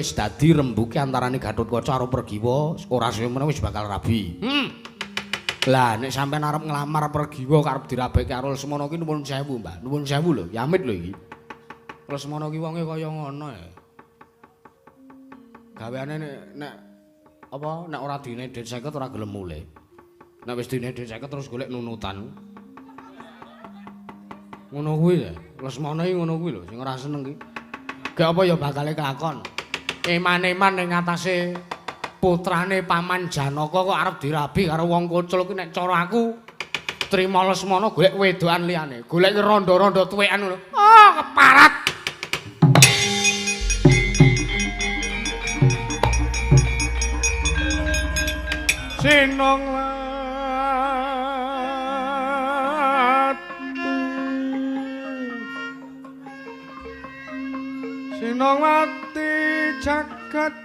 wis dadi rembuke antarane Gatotkaca karo Pregiwa, ora semene wis bakal rabi. Lah nek sampean arep nglamar Pregiwa karep dirabeke karo Lesmana ki nuwun sewu, Mbak. Nuwun sewu lho, yamit lho iki. Lesmana ki wonge kaya ngono ya. Gaweane nek apa nek ora dine dit 50 ora gelem mulih. Nek wis dine dit 50 terus golek nunutan. Ngono kuwi ya. Lesmana iki ngono kuwi lho sing ora seneng ki. Gak apa ya bakale kelakon. Eman-eman ning ngatasé putrane Paman Janaka kok arep dirabi karo wong Kucul ki nek cara aku trima Lesmana golek wedokan liyane. Golek rondo-rondo tuwekan ngono. Oh, keparat. Sinongwati jagat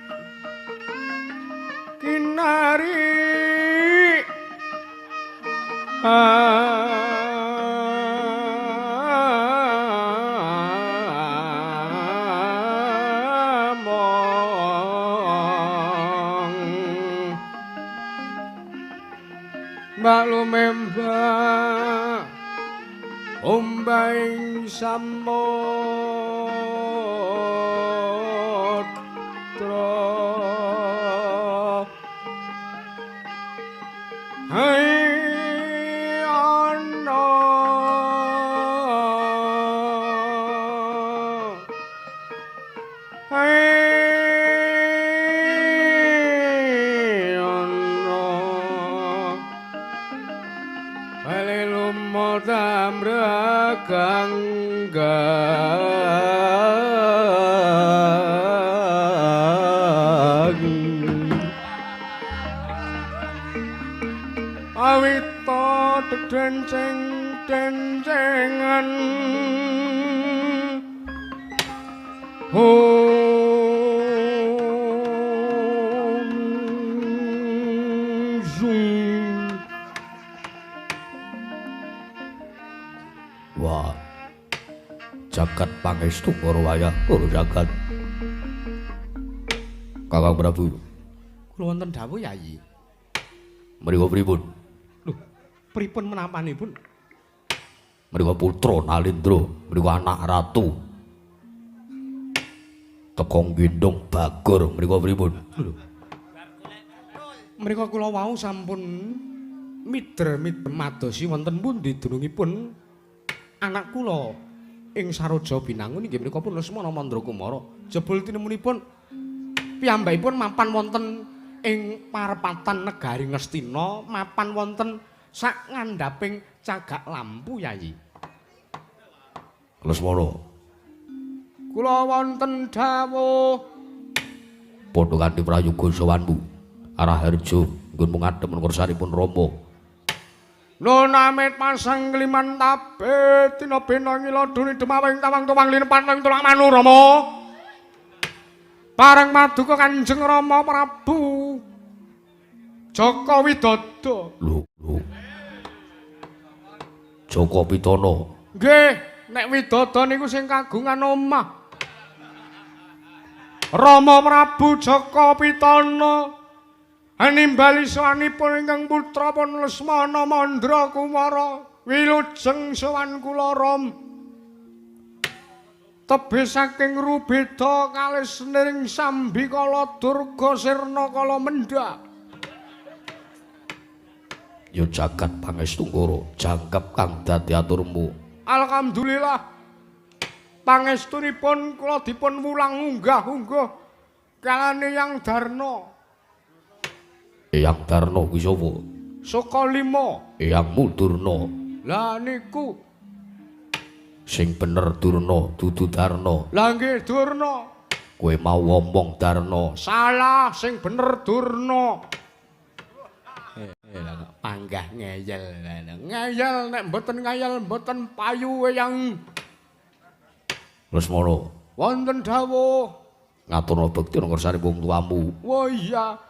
kinari Mbak lumembah ombaing samudra hai ana awita denceng-dencengan Wah, jagat pangestu karo wayah karo jagat. Kakang Prabu. Kula wonten dawuh Yayi. Mriku pripun? Lho, pripun menapanipun? Mriku putra Nalindra, mriku anak ratu. Teka gendong Bagor, mriku pripun? Lho. Mriku kula wau sampun midher-midher madosi wonten pundi dunungipun anak kula ing Saroja Binangun inggih menika pun Lesmana Mandrakumara. Jebul tinemunipun piyambakipun mapan wonten ing parepatan negari Ngastina, mapan wonten sak ngandhaping cagak lampu Yayi. Lesmana. Kula wonten dawuh Padha kanthi prayoga sawanmu. Arah Harja nggon mungadhep ngersanipun Rama. Nun amit pasang kliman tabe tina bena ngiloduni demawing tawang tuwang linepan ing tulak manu Rama. Pareng maduka Kanjeng Rama Prabu Jaka Widodо. Lho. Jaka Pitana. Nggih, nek Widodо niku sing kagungan omah. Rama Prabu Jaka Pitana animbali sawanipun ingkang putra pun Lesmana Mandrakumara wilujeng sowan kula Ram tebih saking rubeda kalih seniring Sambikala Durga Sirna Kala Mendak. Ya jagat pangestu karo jangkep kang dadi aturmu. Alhamdulillah pangestunipun kula dipun wulang unggah-ungguh kalane Yang Darna. Eyang Darna kuwi sapa? Sukalima. Eyangmu Durna. Lah niku Sing bener Durna dudu Darna. lah nggih Durna. Kowe mau ngomong Darna. Salah sing bener Durna. Panggah ngeyel. Ngeyel nek mboten ngeyel mboten payu Eyang. Lesmana. Wonten dawuh. Ngaturna bekti ngersane wong tuamu. Wah iya.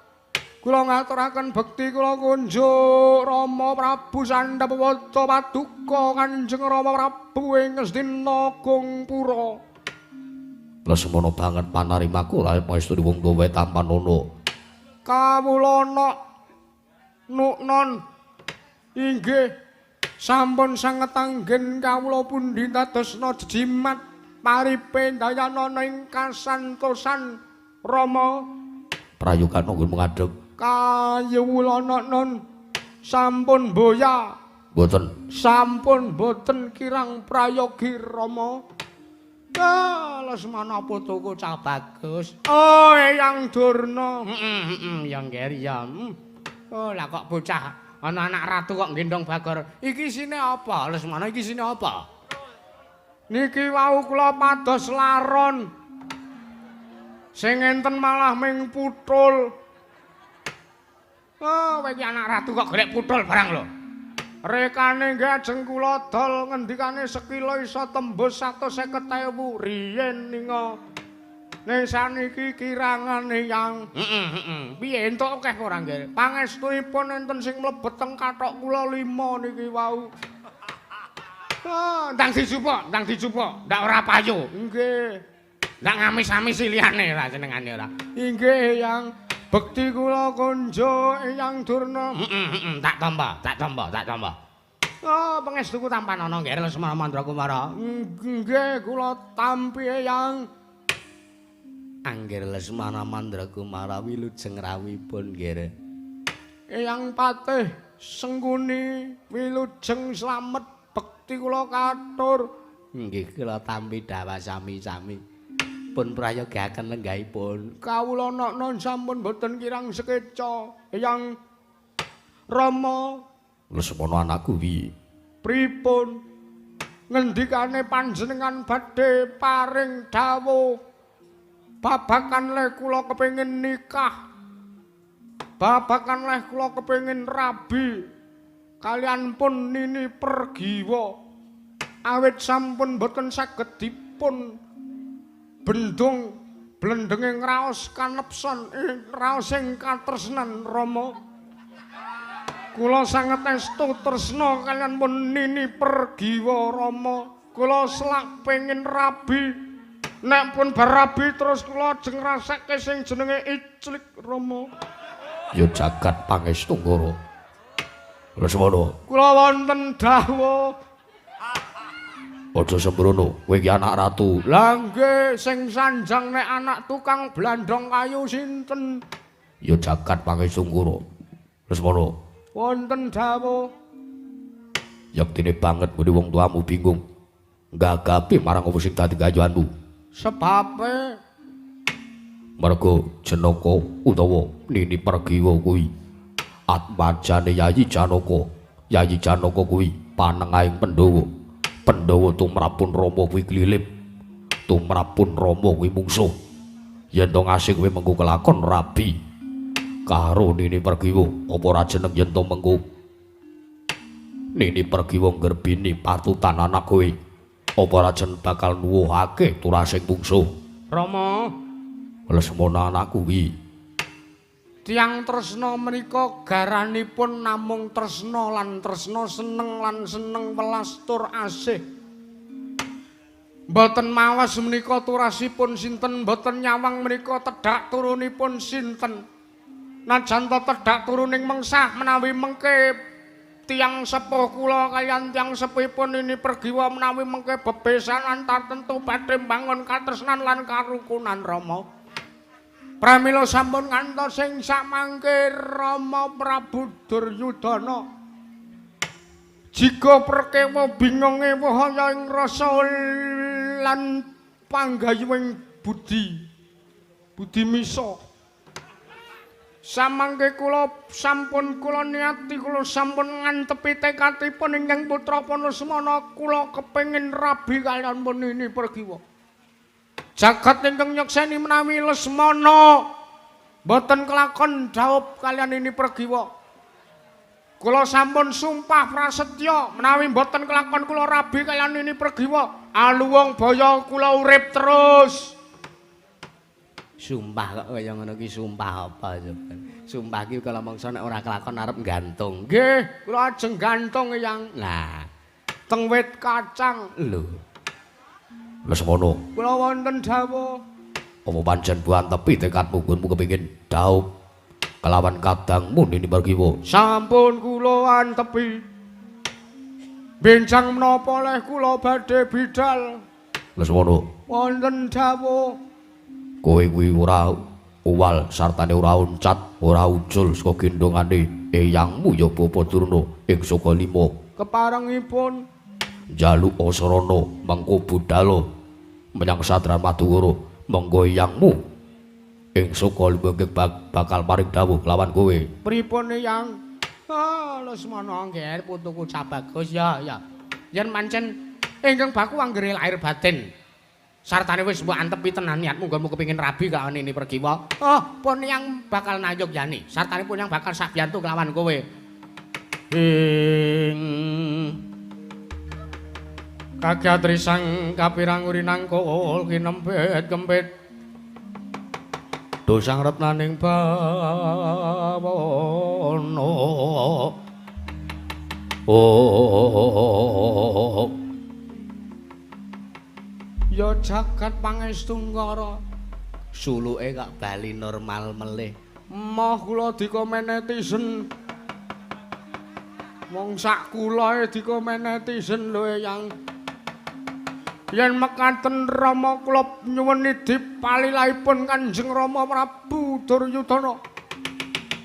Kula ngaturaken bekti kula kunjuk Rama Prabu Sandhapawata Paduka Kanjeng Rama Prabu ing Ngastina Gongpura. Lesmana banget panarimaku lair maestri wong tuwa tampan ono. Kawula Nuknon inggih sampun sanget anggen kawula pundi dadosna jejimat paripe dayana ing kasantosan Rama. Prayogan nggih mengadeg. Kayewula Nuknon sampun boya. Mboten. Sampun boten kirang prayogi Rama. Lesmana putuku cah bagus. Oh, Eyang Durna. Ya nggih ya. Oh, lah kok bocah ana anak ratu kok gendong Bagor. Iki isine apa? Lesmana iki isine apa? Niki wau kula pados laron. Sing enten malah ming putul. Oh, iki anak ratu kok golek putul barang lho. Rekane nggih ajeng kula dol ngendikane sekilo iso tembus 150.000 riyen ninga. Ning saniki kirangane yang piye entuk akeh ora nggih. Pangestupun enten sing mlebet teng kathok kula 5 niki wau. Ndang dijupuk, ndak ora payu. Nggih. Ndak ngamis-amisi liyane ra senengane ora. Inggih yang bekti kula konjo Eyang Durna. Tak tambah. Oh, pangestuku tampan ana nggih Lesmana Mandrakumara. Nggih, kula tampi Eyang. Angger Lesmana Mandrakumara wilujeng rawipun nggih. Eyang Patih Sengguni wilujeng slamet bekti kula katur. Nggih, kula tampi dawa sami-sami. Pun prayogaken lenggahipun. Kawula Noknon sampun boten kirang sekeca. Eyang Rama Lesmana anakku piye? Pripun ngendikane panjenengan badhe paring dawuh babakan leh kula kepengin nikah. Babakan leh kula kepengin rabi kalian pun Nini Pergiwa. Awit sampun boten saged dipun bendung blendenge ngraos kanepson raos ing katresnan Rama. Kula sanget estu tresna kalian pun Nini Pergiwa Rama. Kula selak pengin rabi. Nek pun barabi terus kula ajeng ngrasake sing jenenge iclik Rama. Ya jagat pangestu Ngara. Lesmana. Kula wonten dawuh. Aja sembrono, kowe iki anak ratu. Lah nggih sing sanjang nek anak tukang blandong kayu sinten? Ya jagat pangestu Ngara. Lesmana. Wonten dawuh. Yaktine banget muni wong tuamu bingung. Gagapi marang apa sing dadi gayuhanmu. Sebabe Merga Jenaka utawa Nini Pergiwa kuwi atmajane Yayi Janaka. Yayi Janaka kuwi panengahing Pandhawa. Pandhawa tumrapun Rama kuwi klilip. Tumrapun Rama kuwi mungsuh. Yen to ngasih kowe mengko kelakon rabi karo Nini Pergiwa, apa ora jeneng yen to mengko Nini Pergiwa nggerbini patutan anak kowe, apa ora jen bakal nuwuhake turasing bungsu. Rama, Lesmana anakku kuwi. tiyang tresna menika garanipun namung tresna lan tresna, seneng lan seneng welas tur asih. Mboten mawas menika turasipun sinten, mboten nyawang menika tedhak turunipun sinten. Najan tedak turuning mengsah menawi mengke tiyang sepuh kula kaliyan tiyang sepuhipun Nini Pergiwa menawi mengke bebesanan tartentu badhe mbangun katresnan lan karukunan Rama. Pramila sampun ngantos sing samangke Rama Prabu Duryudana. Jika perkewa bingunge wahaya ing rasa lan panggayuing budi misa. Samangke kula sampun kula niati kula sampun ngantepi tekadipun ingkang putra Panusmana kula kepengin rabi kaliyan pun Nini Pergiwa. Jagat ingkang nyekseni menawi Lesmana boten kelakon dhaup kaliyan Nini Pergiwa. Kula sampun sumpah prasetya menawi boten kelakon kula rabi kaliyan Nini Pergiwa. Aluwung baya kula urip terus. Sumpah kok kaya ngono ki sumpah apa coba. Sumpah ki kalau mangsa nek ora kelakon arep gantung. Nggih, kula ajeng gantung yang. Nah, teng wit kacang lho. Lesmono. Kula wonten dawuh. Apa pancen buan tepi tekadmu gunmu kepingin daup kelawan kadangmu Nini Margiwa. Sampun kula antepi. Benjang menapa leh kula badhe bidal. Lesmono. Wonten dawuh. Kowe kuwi ora uwal sartane ora uncat, ora ucul saka gendongane eyangmu ya Bapa Durna ing Saka Lima. Keparengipun Jaluk Asrana mengko budhal menyang Sadran Madukara monggo eyangmu ing Saka Lima bakal paring dawuh lawan kowe. pripun Eyang? Lesmana nggih putuku Cabagus ya. Yen pancen ingkang baku anggere lair batin. Sartane wis mbok antepi tenan niatmu nggonmu kepengin rabi karo Nini Pergiwa. Pun yang bakal nayogyani. Sartane pun yang bakal sabiyantu kelawan kowe. Kagatri sang kapirang urinang kol kinempet kempit. Dosang retnaning bawana. Ya jagat pangestu ngara. Suluke kok bali normal melih. Moh kula dikomen netizen. Wong sak kulae dikomen netizen lho Eyang. Yen mekaten Rama kula nyuwun dipalilahipun Kanjeng Rama Prabu Duryudana.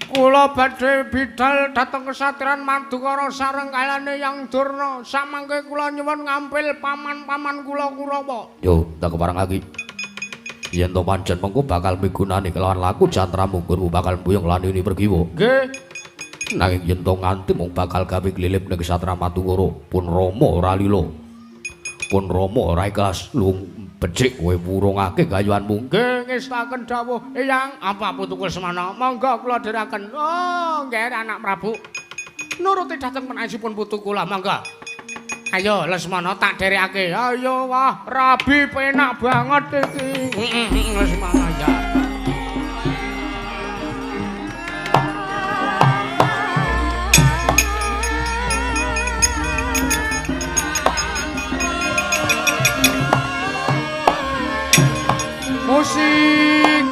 Kula badhe bidhal dhateng kesatriyan Madukara sareng kaliyan Eyang Durna. Samangke kula nyuwun ngampil paman-paman kula Kurawa. Yo, tak keparengake. Yen to pancen mengko bakal migunani kelawan laku jantramu gunmu bakal mbuyung lan Nini Pergiwa. Nggih. Nanging yen to nganti mung bakal gawe glilip ning Kesatria Madukara, pun Rama ora lila. Pun Rama ora ikhlas lung becik kowe wurungake gayuhanmu. Nggih ngestaken dawuh Eyang apa putuku semana monggo kula dherekaken. Nggih anak Prabu. Nuruti dhateng menawisipun putu kula monggo. Ayo Lesmana tak dherekake. Ayo wah rabi penak banget iki. Lesmana ya. Musik.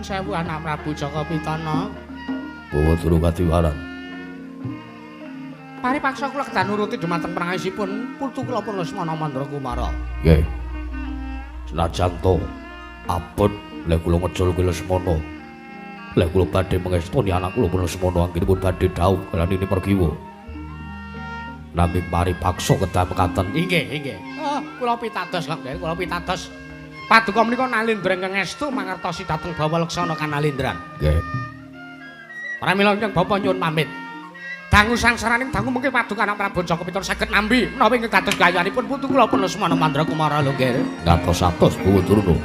Sewu anak Prabu Jaka Pitana. Bawa turu kadiwaran. Paripaksa kula kedah nuruti dumateng prangaisipun putu kula pun Lesmana Mandrakumara. Nggih. Senajan to abot lek kula ngecul ki Lesmana. Lek kula badhe mengestoni anak kula pun Lesmana anggenipun badhe dhaup kaliyan Nini Pergiwa. Nanging paripaksa kedah mekaten. Inggih. Kula pitados kok nggih, kula pitados. Paduka menika nalindra ingkang estu mangertosi dhateng Bawa Leksana Kanalindran. Nggih. Pramila ingkang Bapa nyuwun pamit. Dangu sangsaraning dangu mungkin paduka anak Prabu Jaka Pitana saged nambi menawi ingkang dados gayuhanipun putu kula pun Lesmana Mandrakumara lho nggih. Ngatos-atos Bawa Durna.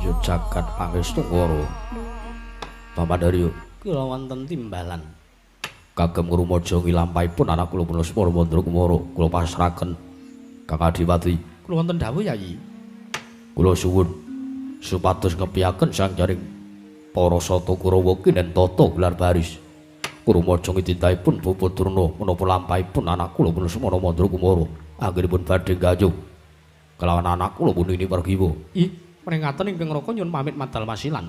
Ya jagat pangestu ngoro. Paman Haryo, kula wonten timbalan. kagem ngrumaja ngilampahipun anak kula punika Semana Mandra Kumara, kula pasrahaken Kang Adiwati. Kula wonten dawuh Yayi. Kula suwun supados ngepiaken sangjaring para sata Kurawa kinen tata gelar baris. Ngrumaja ngitintahipun Puputurna menapa lampahipun anak kula punika Semana Mandra Kumara anggenipun badhe gayuh kelawan anak kula puniki Pargiwa. Ih, pringaten ingkang raka nyuwun pamit madal pasilan.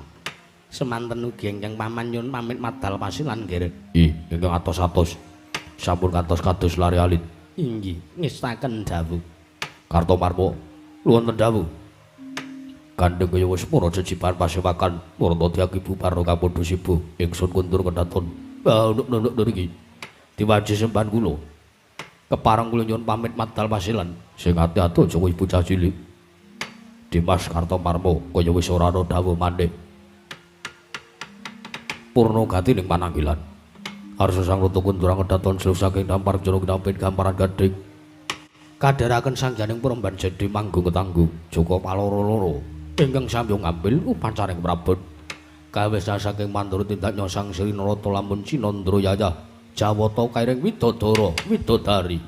Semanten ugi ingkang paman nyuwun pamit madal pasilan nggih. Ingkang atos-atos sampun kantos kados lare alit. Inggih, ngestaken dawuh. Kartomarma wonten dawuh. Kandheng kaya wis pura jejiban pasewakan murna diaki bubar kapundhu sibuh ingsun kuntur kedaton. Nduk niki diwaji semban kula. Kepareng kula nyuwun pamit madal pasilan. Sing ati-ati aja ibu cah cilik. Dimas Kartomarma kaya wis ora ana dawuh maneh. Purna gati ning pananggilan. Arsa sang rata kunturang kedaton seluruh saking dampar jero kinampin gamparan gadhing. Kadharaken sangjaning peremban jedhe manggung ketanggung Joko paloro-loro ingkang sambyong ngambil upacaring prabot. Kawis saking mandura tindak nyosang Sri Narata lamun Cinandra Yayah Jawata kairing widodara widodari.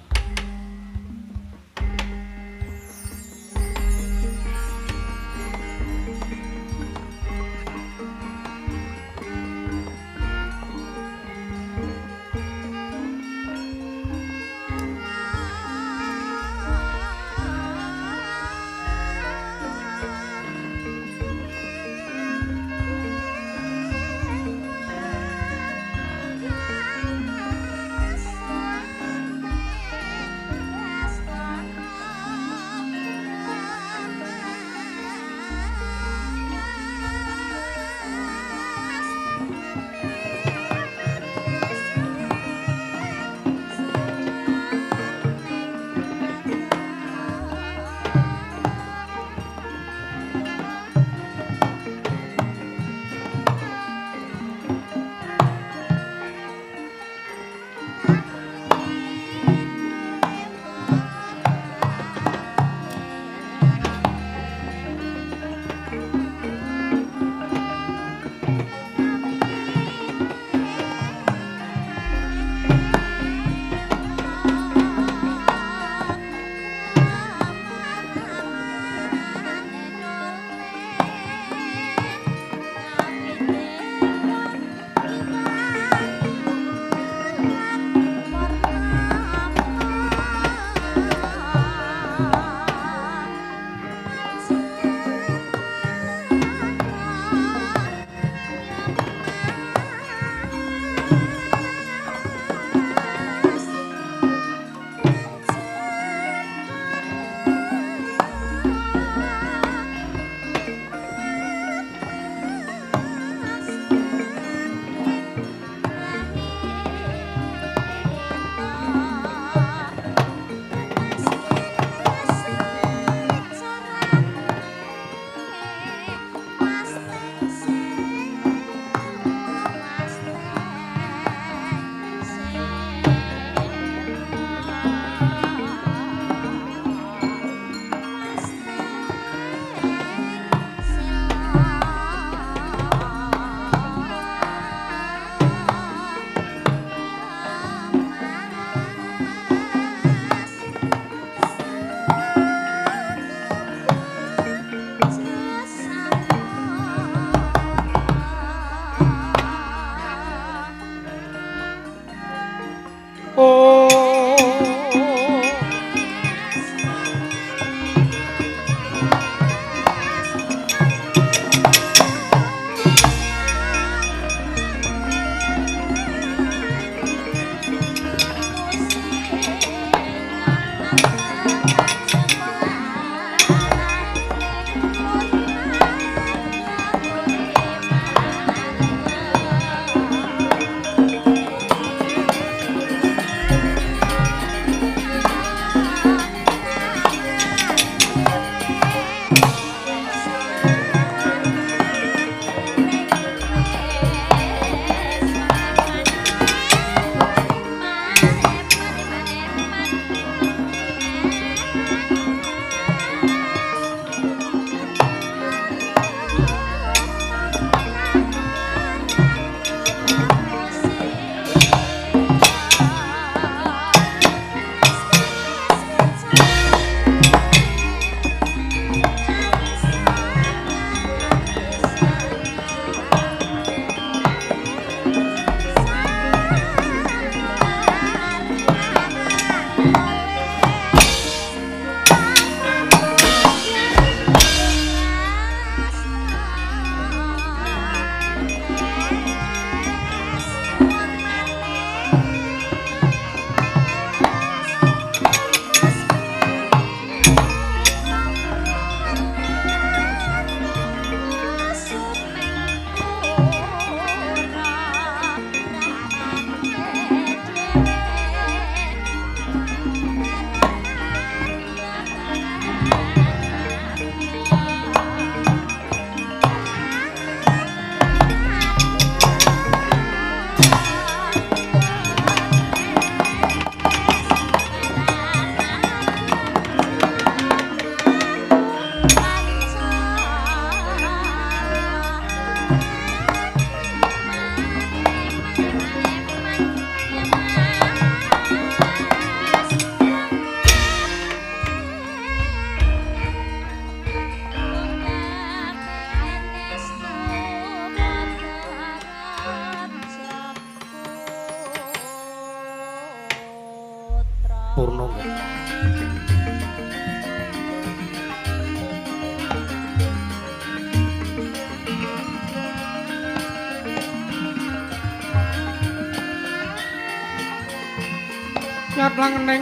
Ingat langning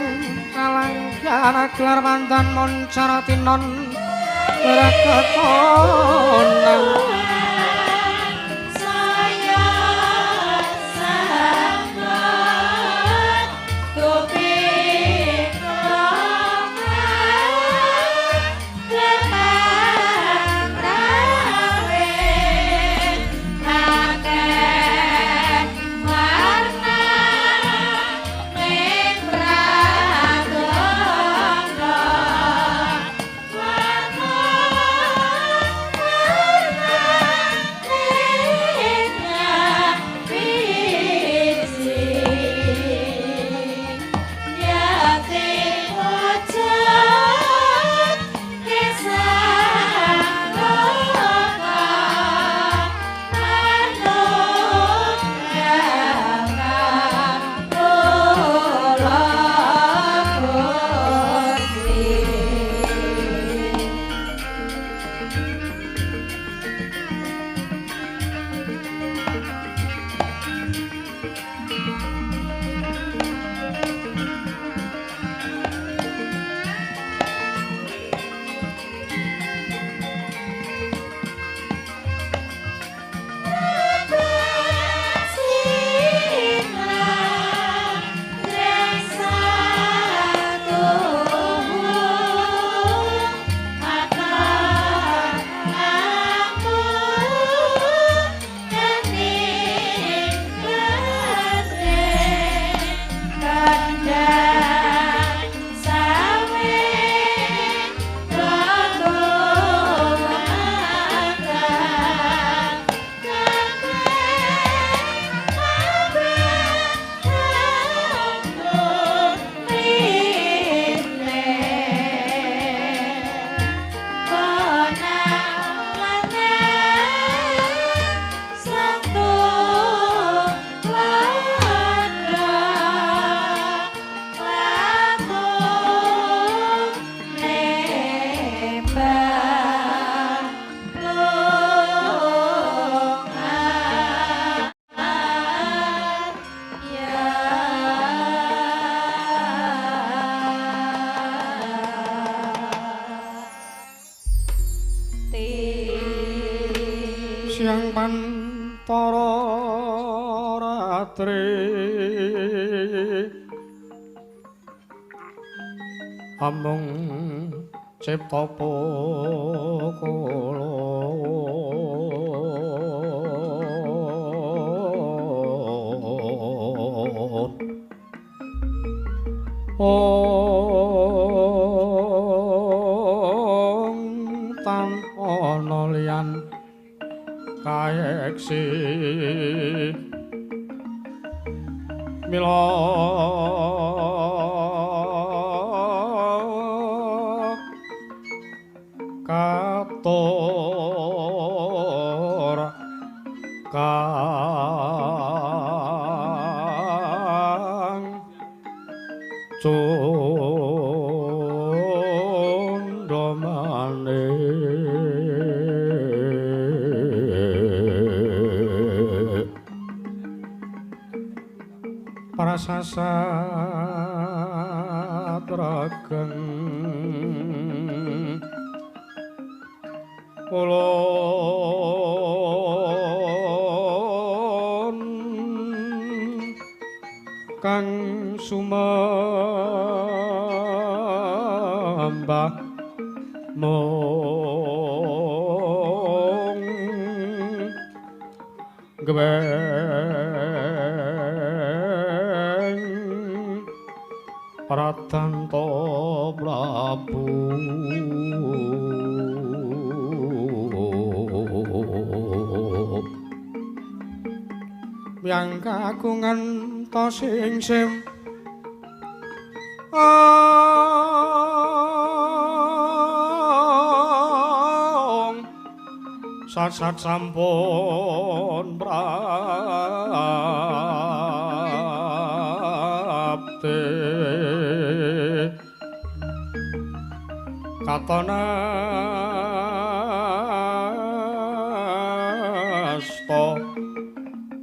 kalangkana gelar mantan moncara tinon berkekonan saya sambut kuping longan lemah rawe akeh warna ning pragono warna Siang Pantara Ratri amung cipta tan ana liyan kaeksi mila kator kang cundra maneh prasasat rageng ulun kang sumembah mung geweng Pratanta Prabu yang kagungan to sing sim sat sampun prapte katonasta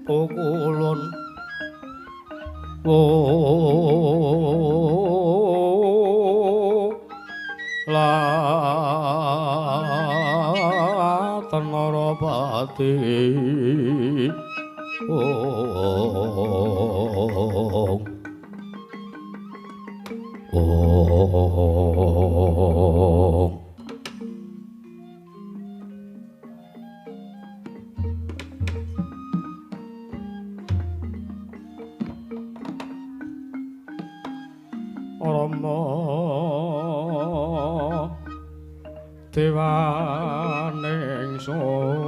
pukulun Narapati Ong Ong Rama Dewaning Sun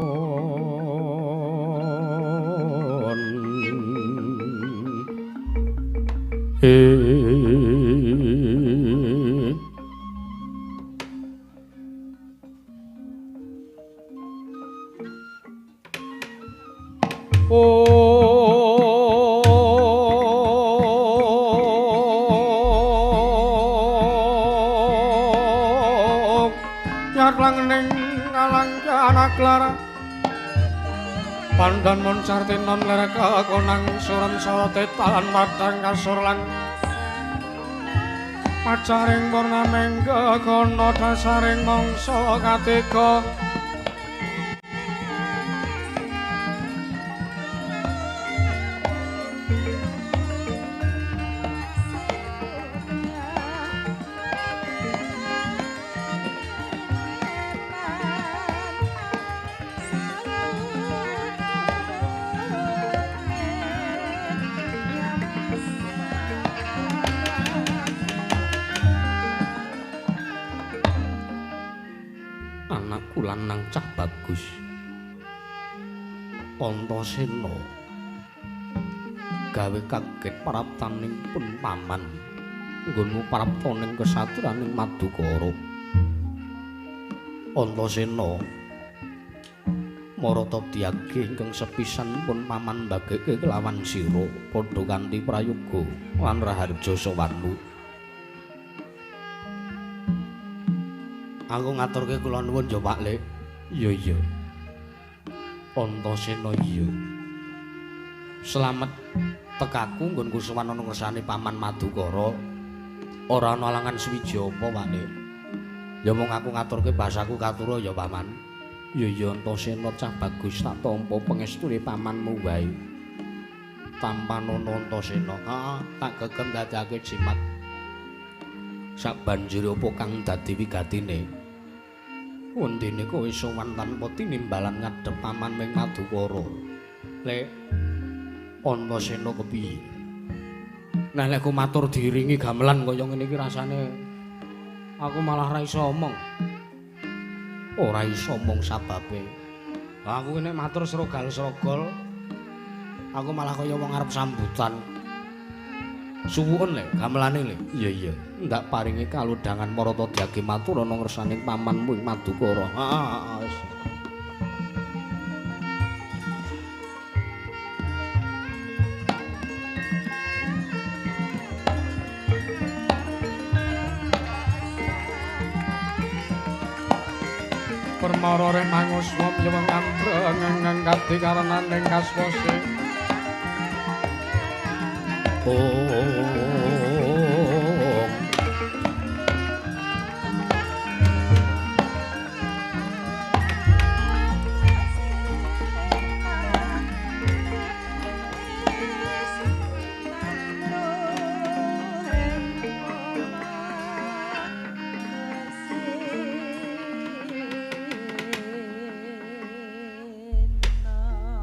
Pandan mon sartinon lereka konang suram sawate talan madang kasurlan pacaring purnaming gegono dasaring mangsa katiga lanang cah bagus Antasena gawe kaget paraptaning pun paman nggonmu paraptaning kesaturaning Madukara Antasena marata diage ingkang sepisan pun paman mbageke kelawan sira padha kanthi prayoga lan raharja sawanu Aku ngaturke kula nuwun ya Pak Lek. Iya. Antasena iya. Slamet tekaku nggonku sowan ana ngersane Paman Madukara. Ora ana alangan swiji apa Pak Lek. Ya mung aku ngaturke basaku katura ya Paman. Iya Antasena cah bagus tak tampa pangestune pamanmu wae. Tampanono Antasena. Tak gegem dadake jimat. Sabanjure apa kang dadi wigatine? Undine kowe sowan tanpa tinimbalan ngadhep paman ming Madukara. Lek Antasena kepiye? Nah lek ku matur diiringi gamelan kaya ngene iki rasane aku malah ra iso omong. Ora iso omong sababe. Aku nek matur srogal-srogol aku malah kaya wong arep sambutan. Suwun lek gamelane lek. Iya. Ndak paringi kaludhangan marata diage matur ana ngersaning pamanmu ing Madukara. Heeh. Permara reh mangus wong nyeweng ambreng ngangkati karenaning kaswase.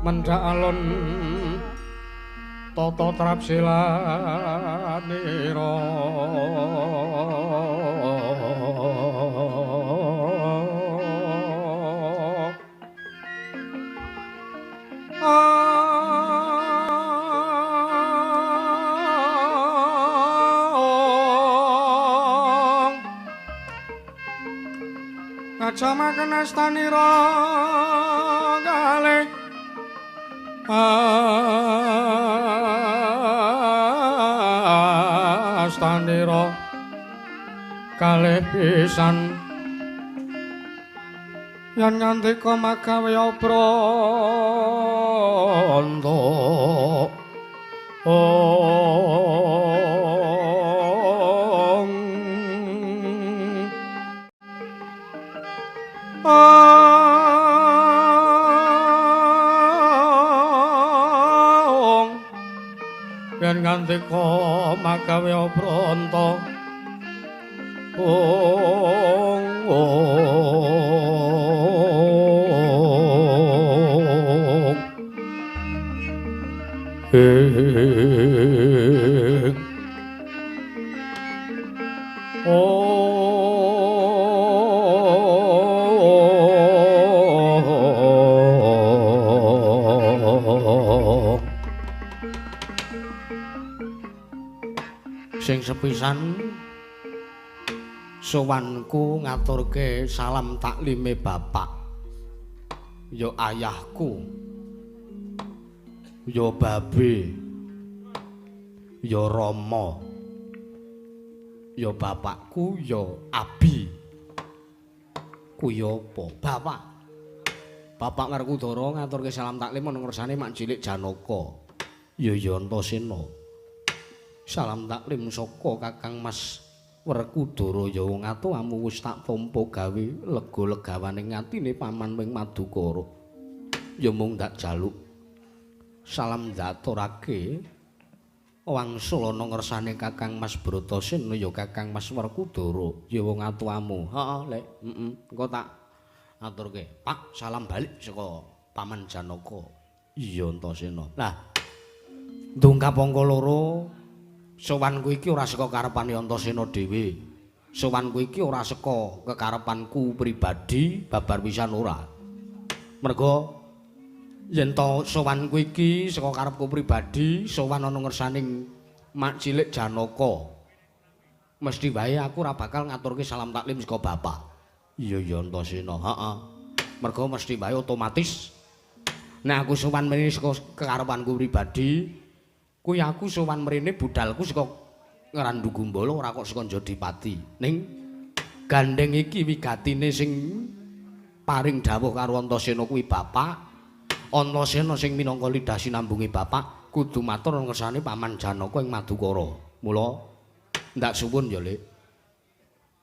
Mendha alun tata trap silanira ngajamaken astanira kalih astanira kalih pisan yen ngandika magawe pranta ong yen ngandika magawe pranta sing sepisan sowanku ngaturke salam taklime bapak ya ayahku ya babe ya rama ya bapakku ya abi kuwi apa bapak Werkudara ngaturke salam taklim ana ngersane mak cilik Janaka ya Antasena salam taklim saka Kakang Mas Werkudara ya wong atuhamu wis tak tampa gawe lega-legawaning atine paman wing Madukara ya mung dak jaluk salam ndaturake wangsul ana ngersane Kakang Mas Bratasena ya Kakang Mas Werkudara ya wong atuhamu heeh lek engko tak aturke Pak salam balik saka paman Janaka iya Antasena lah ndungkap angka loro sowanku iki ora saka karepane Antasena dhewe. Sowanku iki ora saka kekarepanku pribadi, babar pisan ora. Merga yen to sowanku iki saka karepku pribadi, sowan ana ngersaning mak cilik Janaka. Mesti wae aku ora bakal ngaturke salam taklim saka bapak. Iya ya Antasena, heeh. Merga mesti wae otomatis nek aku sowan mrene saka kekarepanku pribadi, kuwi aku sowan mrene budalku saka Ngrandu Gumbala ora kok saka Jodipati. Ning gandeng iki wigatine sing paring dawuh karo Antasena kuwi bapak. Antasena sing minangka lidah sinambunge bapak kudu matur ngersane paman Janaka ing Madukara. Mula ndak suwun ya, Lek.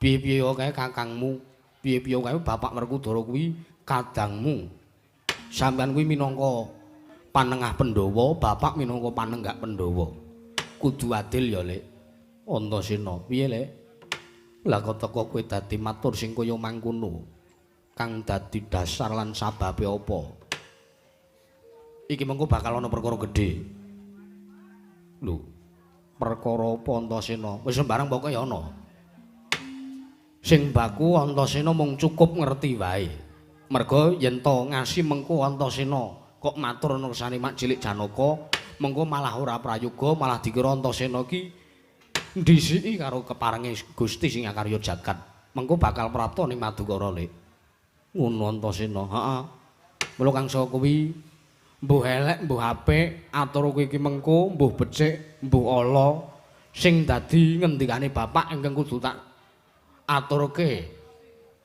Piye-piye kae kakangmu, piye-piye kae bapak Werkudara kuwi kadangmu. Sampeyan kuwi minangka panengah Pandhawa, bapak minangka panenggak Pandhawa. Kudu adil ya, Lek. Antasena, piye, Lek? Lah kok teko kowe dadi matur sing kaya mangkono. Kang dadi dasar lan sababe apa? Iki mengko bakal ana perkara gedhe. Lho, perkara apa Antasena? Wis sembarang pokoke ya ana. Sing baku Antasena mung cukup ngerti wae. Merga yen to ngasi mengko Antasena kok matur nursane mak cilik Janaka mengko malah ora prayoga malah dikira Antasena ki ndhisiki karo keparenge Gusti sing akarya jagat mengko bakal prapta ning Madukara Lek ngono Antasena heeh mula kang saka kuwi mbuh elek mbuh apik atur kowe iki mengko mbuh becik mbuh ala sing dadi ngendikane bapak ingkang kudu tak aturke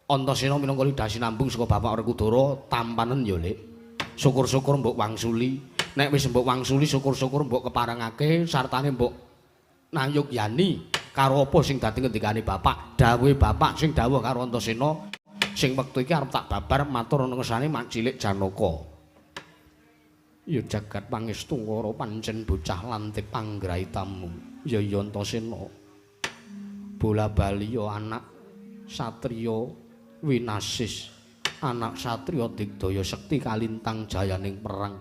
Antasena minangka lidah sinambung saka bapak Werkudara tampanen ya Lek. Syukur-syukur mbok wangsuli. Nek wis mbok wangsuli syukur-syukur mbok keparengake sartane mbok nayogyani karo apa sing dadi ngendikane bapak. Dawuhe bapak sing dawuh karo Antasena sing wektu iki arep tak babar matur ngersane mak cilik Janaka. Ya jagat pangestu karo pancen bocah lantip panggraitamu. Ya Antasena. Bola bali ya anak satriya winasis. Anak satriya digdaya sekti kalintang jayaning perang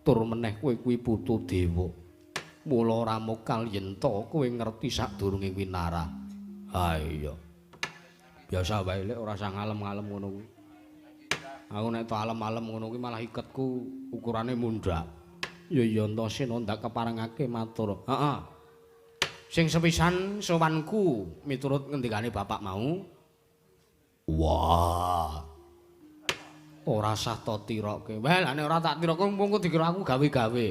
tur meneh kowe kuwi putu dewa mula ora mokal yen to kowe ngerti sadurunge winara ha iya biasa wae lek ora sang alem-alem ngono kuwi aku nek to alem-alem ngono kuwi malah iketku ukurane mundhak ya iya Antasena ndak keparengake matur heeh sing sepisan sowanku miturut ngendikane bapak mau wah ora sah to tiroke. Well, nek ora tak tiroke mengko dikira aku gawe-gawe.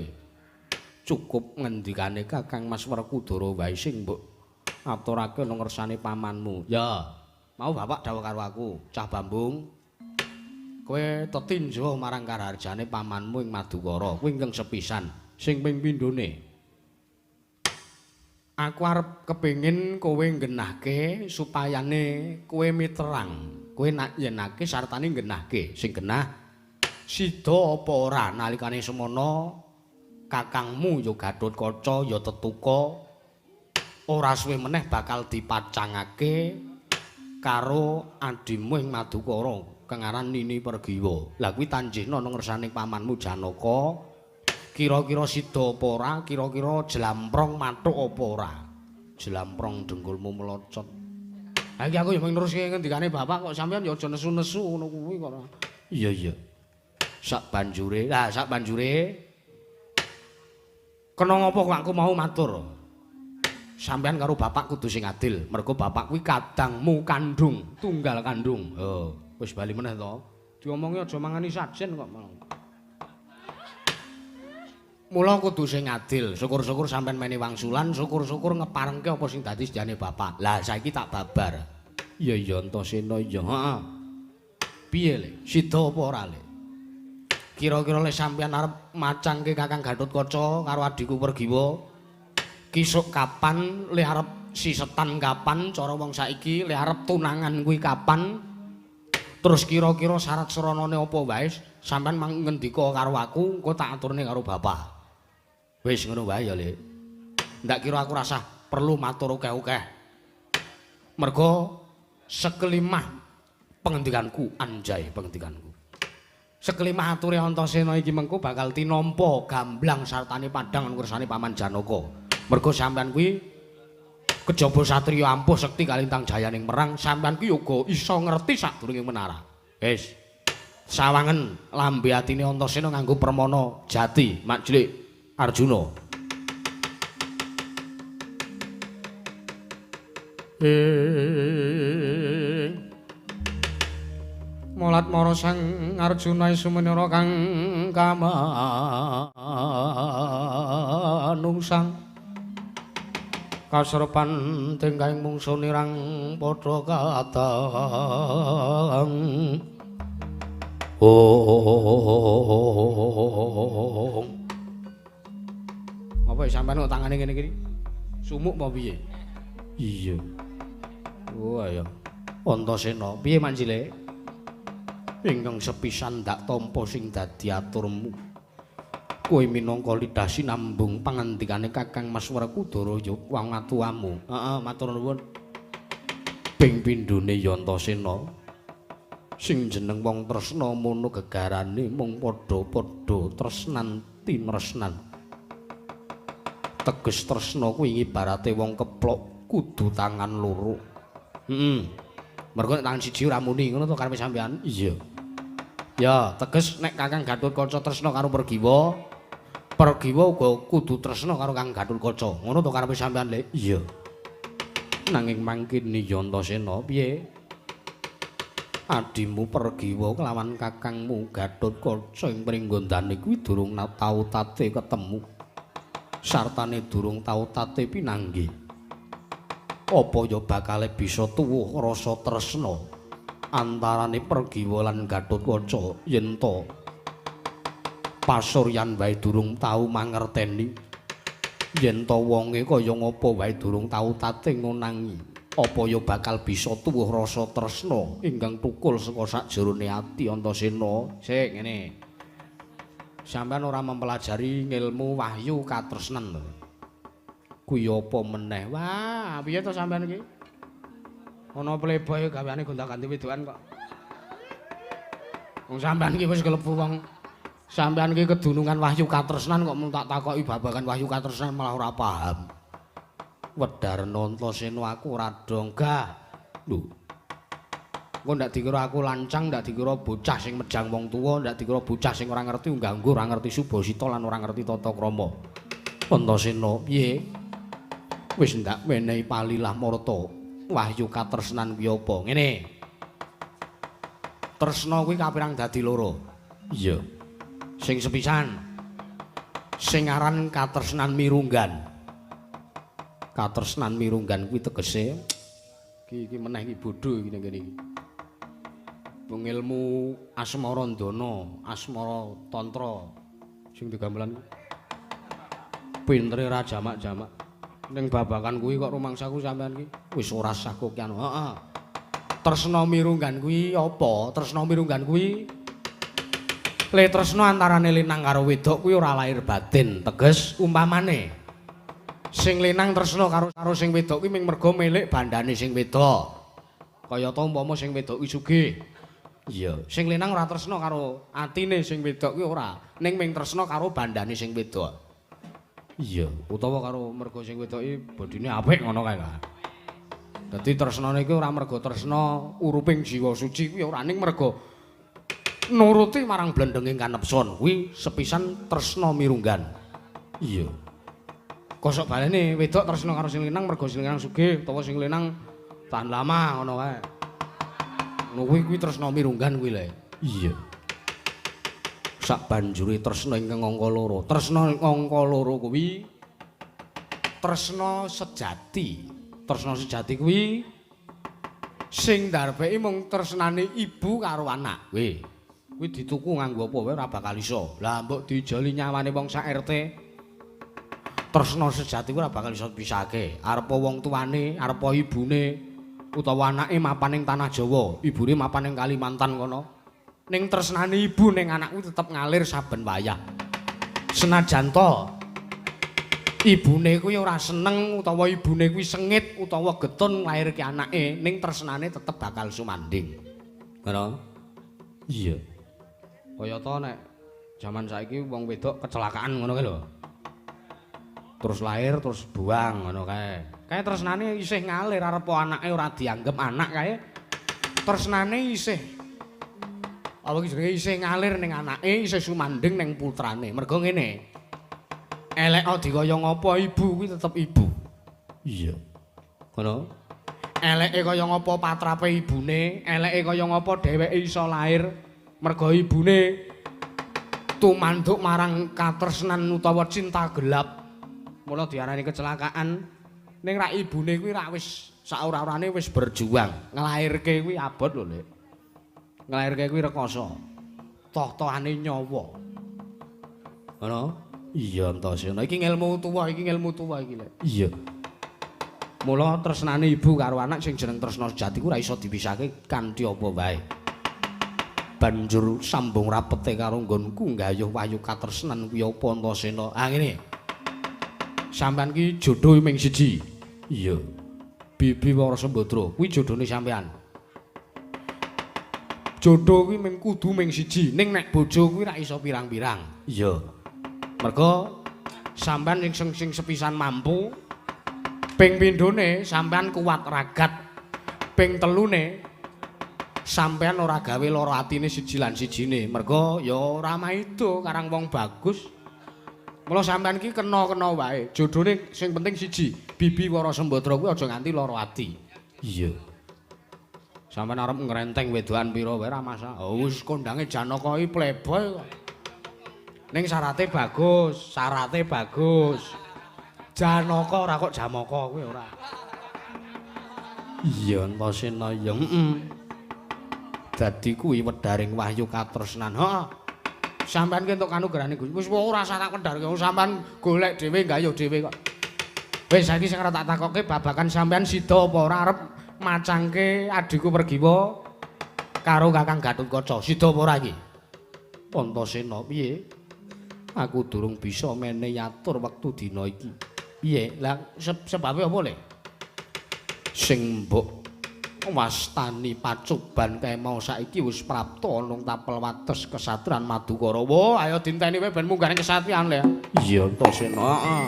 Cukup ngendikane Kakang Mas Werkudara wae sing mbok aturake ana ngersane pamanmu. Ya, mau bapak dawuh karo aku, Cah Bambung. Kowe tetinjo marang karharjane pamanmu ing Madukara. Kuwi ingkang sepisan. Sing ping pindhone. Aku arep kepengin kowe nggenahke supayane kowe miterang. Kowe nak yenake sartane nggenahke. Sing genah sida apa ora nalikane semono kakangmu ya Gatotkaca ya tetuka ora suwe meneh bakal dipacangake karo adimu ing Madukara kang aran Nini Pergiwa. Lah kuwi tanjihna nang ngersaning pamanmu Janaka. Kira-kira sida apa ora? Kira-kira jlamprong mathuk apa ora? Jlamprong dengkulmu melocot. Ha iki aku ya mung neruske ngendikane bapak kok sampean ya aja nesu-nesu ngono kuwi kok. Iya iya. Sak banjure kena ngopo kok aku mau matur. Sampean karo bapak kudu sing adil. Mergo bapak kuwi kadangmu kandung, tunggal kandung. Oh, wis bali meneh to. Diomongi aja mangani sajen kok mau. Mula kudu sing adil. Syukur-syukur sampean meni wangsulan, syukur-syukur ngeparengke apa sing dadi sejane bapak. Lah saiki tak babar. Iya iya Antasena iya. Heeh. Piye Le? Sida apa ora Le? Kira-kira lek sampean arep macangke Kakang Gatotkaca karo adhiku Pergiwa, kisuk kapan, le arep sisetan kapan, cara wong saiki le arep tunangan kuwi kapan, terus kira-kira syarat seranane apa wae, sampean mang ngendika karo aku, engko tak aturne karo bapak. Wis ngono wae ya, Le. Ndak kira aku rasah perlu matur akeh-akeh. Mergo sekelimah pengendikanku, anjay pengendikanku. Sekelimah ature Antasena iki mengko bakal tinampa gamblang sartane padhang ngersane Paman Janaka. Mergo sampean kuwi kejaba satriya ampuh sekti kalintang jayaning perang, sampean kuwi uga iso ngerti sadurunge menara. Wis. Sawangen lambe atine Antasena nganggo permana jati, mak cilik Arjuna. Molat mara sang Arjuna sumenara kang kamanungsang kasrepan tingkahing mungsu nirang padha katang apa sampean kok tangane ngene iki sumuk apa piye iya oh ayo Antasena piye manjile ingkang sepisan ndak tampa sing dadi aturmu kowe minangka lidah sinambung pangandikane Kakang Mas Werkudara ya wong atuamu heeh matur nuwun ping pindhone ya Antasena sing jeneng wong tresna mono gegarane mung padha-padha tresnan tinresnan teges tresna kuwi ibarate wong keplok kudu tangan loro mergo nek tangan siji ora muni ngono to karepe sampean iya ya teges nek Kakang Gatotkaca tresna karo Pergiwa uga kudu tresna karo Kakang Gatotkaca ngono to karepe sampean Le iya nanging mangkene ya Antasena piye adimu Pergiwa kelawan kakangmu Gatotkaca ing pringgondane kuwi durung tau tate ketemu sartane durung tau tate pinanggih apa ya bakale bisa tuwuh rasa tresna antarane Pergiwa lan Gatotkaca yen to pasuryan wae durung tau mangerteni yen to wonge kaya ngapa wae durung tau tate ngonangi apa ya bakal bisa tuwuh rasa tresna ingkang tukul saka sakjerone ati Antasena sik ngene sampean ora mempelajari ngilmu wahyu katresnan lho kuwi apa meneh wah piye to sampean iki ana playboy gaweane gonta-ganti wedokan kok wong sampean iki wis klebu wong sampean iki kedunungan wahyu katresnan kok mung tak takoki babagan wahyu katresnan malah ora paham Wedarna Antasena aku ora donggah lho engko ndak dikira aku lancang ndak dikira bocah sing mejang wong tuwa ndak dikira bocah sing ora ngerti unggah-ungguh ora ngerti subasita lan ora ngerti tata krama Antasena piye wis ndak menehi palilah marta wahyu katresnan kuwi apa ngene tresna kuwi kapirang dadi loro iya sing sepisan sing aran katresnan mirunggan katresnan mirunggan kuwi tegese iki meneh iki bodho iki ngene iki wong ilmu asmara ndana asmara tantra sing digamelan pintere ra jamak-jamak ning babakan kuwi kok rumangsaku sampean iki wis ora sah kokian heeh tresna mirunggan kuwi apa tresna mirunggan kuwi Le tresna antarane linang karo wedok kuwi ora lahir batin, teges umpamane sing linang tresna karo sing wedok kuwi mung mergo milik bandane sing wedok. Kaya ta umpama sing wedok kuwi sugih. Iya, sing linang ora tresna karo atine sing wedok kuwi ora, ning mung tresna karo bandane sing wedok. Iya, utawa karo mergo sing wedok iki bodine apik ngono kae lah. Dadi tresnane iku ora mergo tresna uruping jiwa suci kuwi ora ning mergo nuruti marang blendenging kanepson kuwi sepisan tresna mirunggan. Iya. Kosok balene wedok tresna karo sing linang mergo sing linang sugih utawa sing linang tahan lama ngono kae. Ngono kuwi tresna mirunggan kuwi lho. Iya. Sak banjure tresna ingkang angka loro. Tresna angka loro kuwi tresna sejati. Tresna sejati kuwi sing ndarbeki mung tresnane ibu karo anak. Kuwi dituku nganggo apa wae ora bakal iso. Lah mbok dijoli nyawane wong sak RT. Tresna sejati kuwi ora bakal iso dipisahke. Arepa wong tuane, arepa ibune utawa anake mapan ning tanah Jawa, ibune mapan ning Kalimantan kono. Ning tresnane ibu ning anak kuwi tetep ngalir saben wayah. Senajan to ibune kuwi ora seneng utawa ibune kuwi sengit utawa getun nglairke anake, ning tresnane tetep bakal sumanding. Ngono? Iya. Kaya to nek jaman saiki wong wedok kecelakaan ngono kae lho. Terus lahir terus buang ngono kae. Kae tresnane isih ngalir arepa anake ora dianggep anak kae. Tresnane isih apa iki jenenge isih ngalir ning anake, isih sumanding ning putrane. Mergo ngene. Elek dikaya ngapa ibu kuwi tetep ibu. Iya. Ngono. Eleke kaya ngapa patrape ibune, eleke kaya ngapa dheweke iso lahir mergo ibune tumanduk marang katresnan utawa cinta gelap. Mula diarani kecelakaan. Ning rak ibune kuwi rak wis saora-orane wis berjuang. Nglairke kuwi abot lho, Lek. Nglairke kuwi rekoso. Toh-tohane nyawa. Ngono? Iya Antasena. Iki ilmu tuwa iki, Lek. Iya. Mula tresnane ibu karo anak sing jeneng tresna sejati ku ora iso dipisahke kanthi apa wae. Banjur sambung rapete karo nggonku nggayuh wayu katresnan kuwi apa Antasena. Ah ngene. Sampeyan ki jodho ming siji. Iya. Bibi Wara Sembadra kuwi jodhone sampeyan. Jodho kuwi ming kudu ming siji, ning nek bojo kuwi ra iso pirang-pirang. Iya. Mergo sampeyan sing sepisan mampu, ping pindhone sampeyan kuat ragat, ping telune sampeyan ora gawe lara atine siji lan sijine. Mergo ya ora maido karang wong bagus. Mula sampean ki kena-kena wae. Jodhone sing penting siji, Bibi Wara Sembadra kuwi aja nganti lara ati. Iya. Sampeyan arep ngrenteng wedokan pira wae ra masalah. Oh wis kondange Janaka iki pleboy kok. Ning syarate bagus, Janaka ora kok Jamaka kuwi ora. Iya Antasena ya. Dadi kuwi wedaring wahyu katresnan. Heeh. Sampeyan ki entuk kanugrahane Gusti. Wis ora usah tak kendharke, sampeyan golek dhewe nggayuh dhewe kok. Wis saiki sing arep tak takokke babagan sampeyan sida apa ora arep macangke adhiku Pergiwa karo Kakang Gatotkaca. Sida apa ora iki? Antasena piye? Aku durung bisa menehi atur wektu dina iki. Piye? Lah sebabe apa le? Sing mbok wastani pacoban kae mau saiki wis prapta nang tapel wates kesatrian Madukara. Wo, ayo dinteni wae ben munggah ning kesatrian le. Iya, Antasena. Heeh.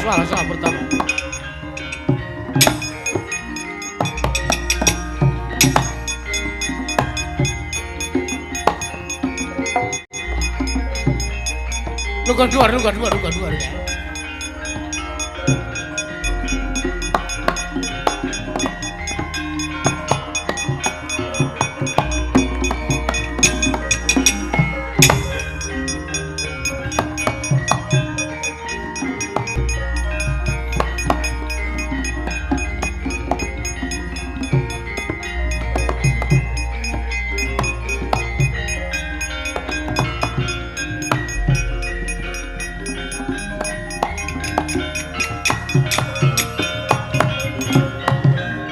Suara pertama. Nuga dhuwur.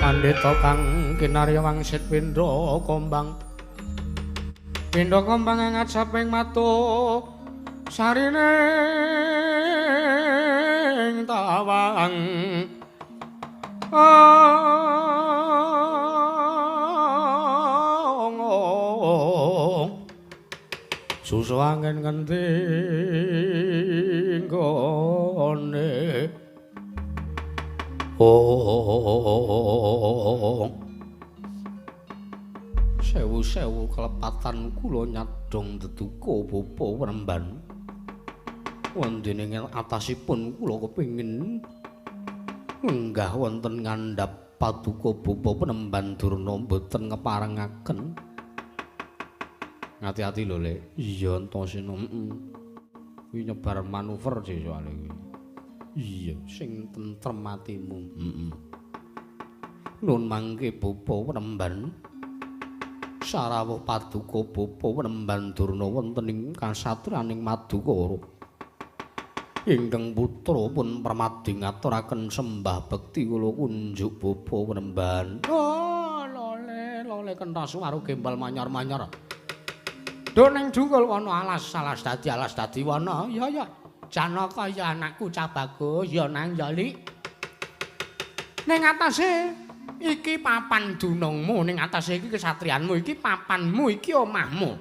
Pandita kang kinarya wangsit pindha kombang angat saping matu sarining tawang susu angin ngending gone sewu kelepatan kula nyadong deduka bapa Wremban wondene ing atasipun kula kepengin enggah wonten ngandhap paduka bapa Penemban Durna mboten ngeparengaken ngati-ati lho Lek iya Antasena kuwi nyebar manuver sih soalé kuwi iya sing tentrem atimu nun mangke bapa Wremban sarawuh paduka bapa Wremban Durna wonten ing kasatriyaning Madukara ingkang putra pun permadi ngaturaken sembah bekti kula kunjuk bapa Wremban lole kentas waru gembal manyar-manyar do ning dungkul wana alas dadi wana ya Janaka ya anakku cah bagus ya nang yali ning atase iki papan dunungmu ning atase iki kesatrianmu iki papanmu iki omahmu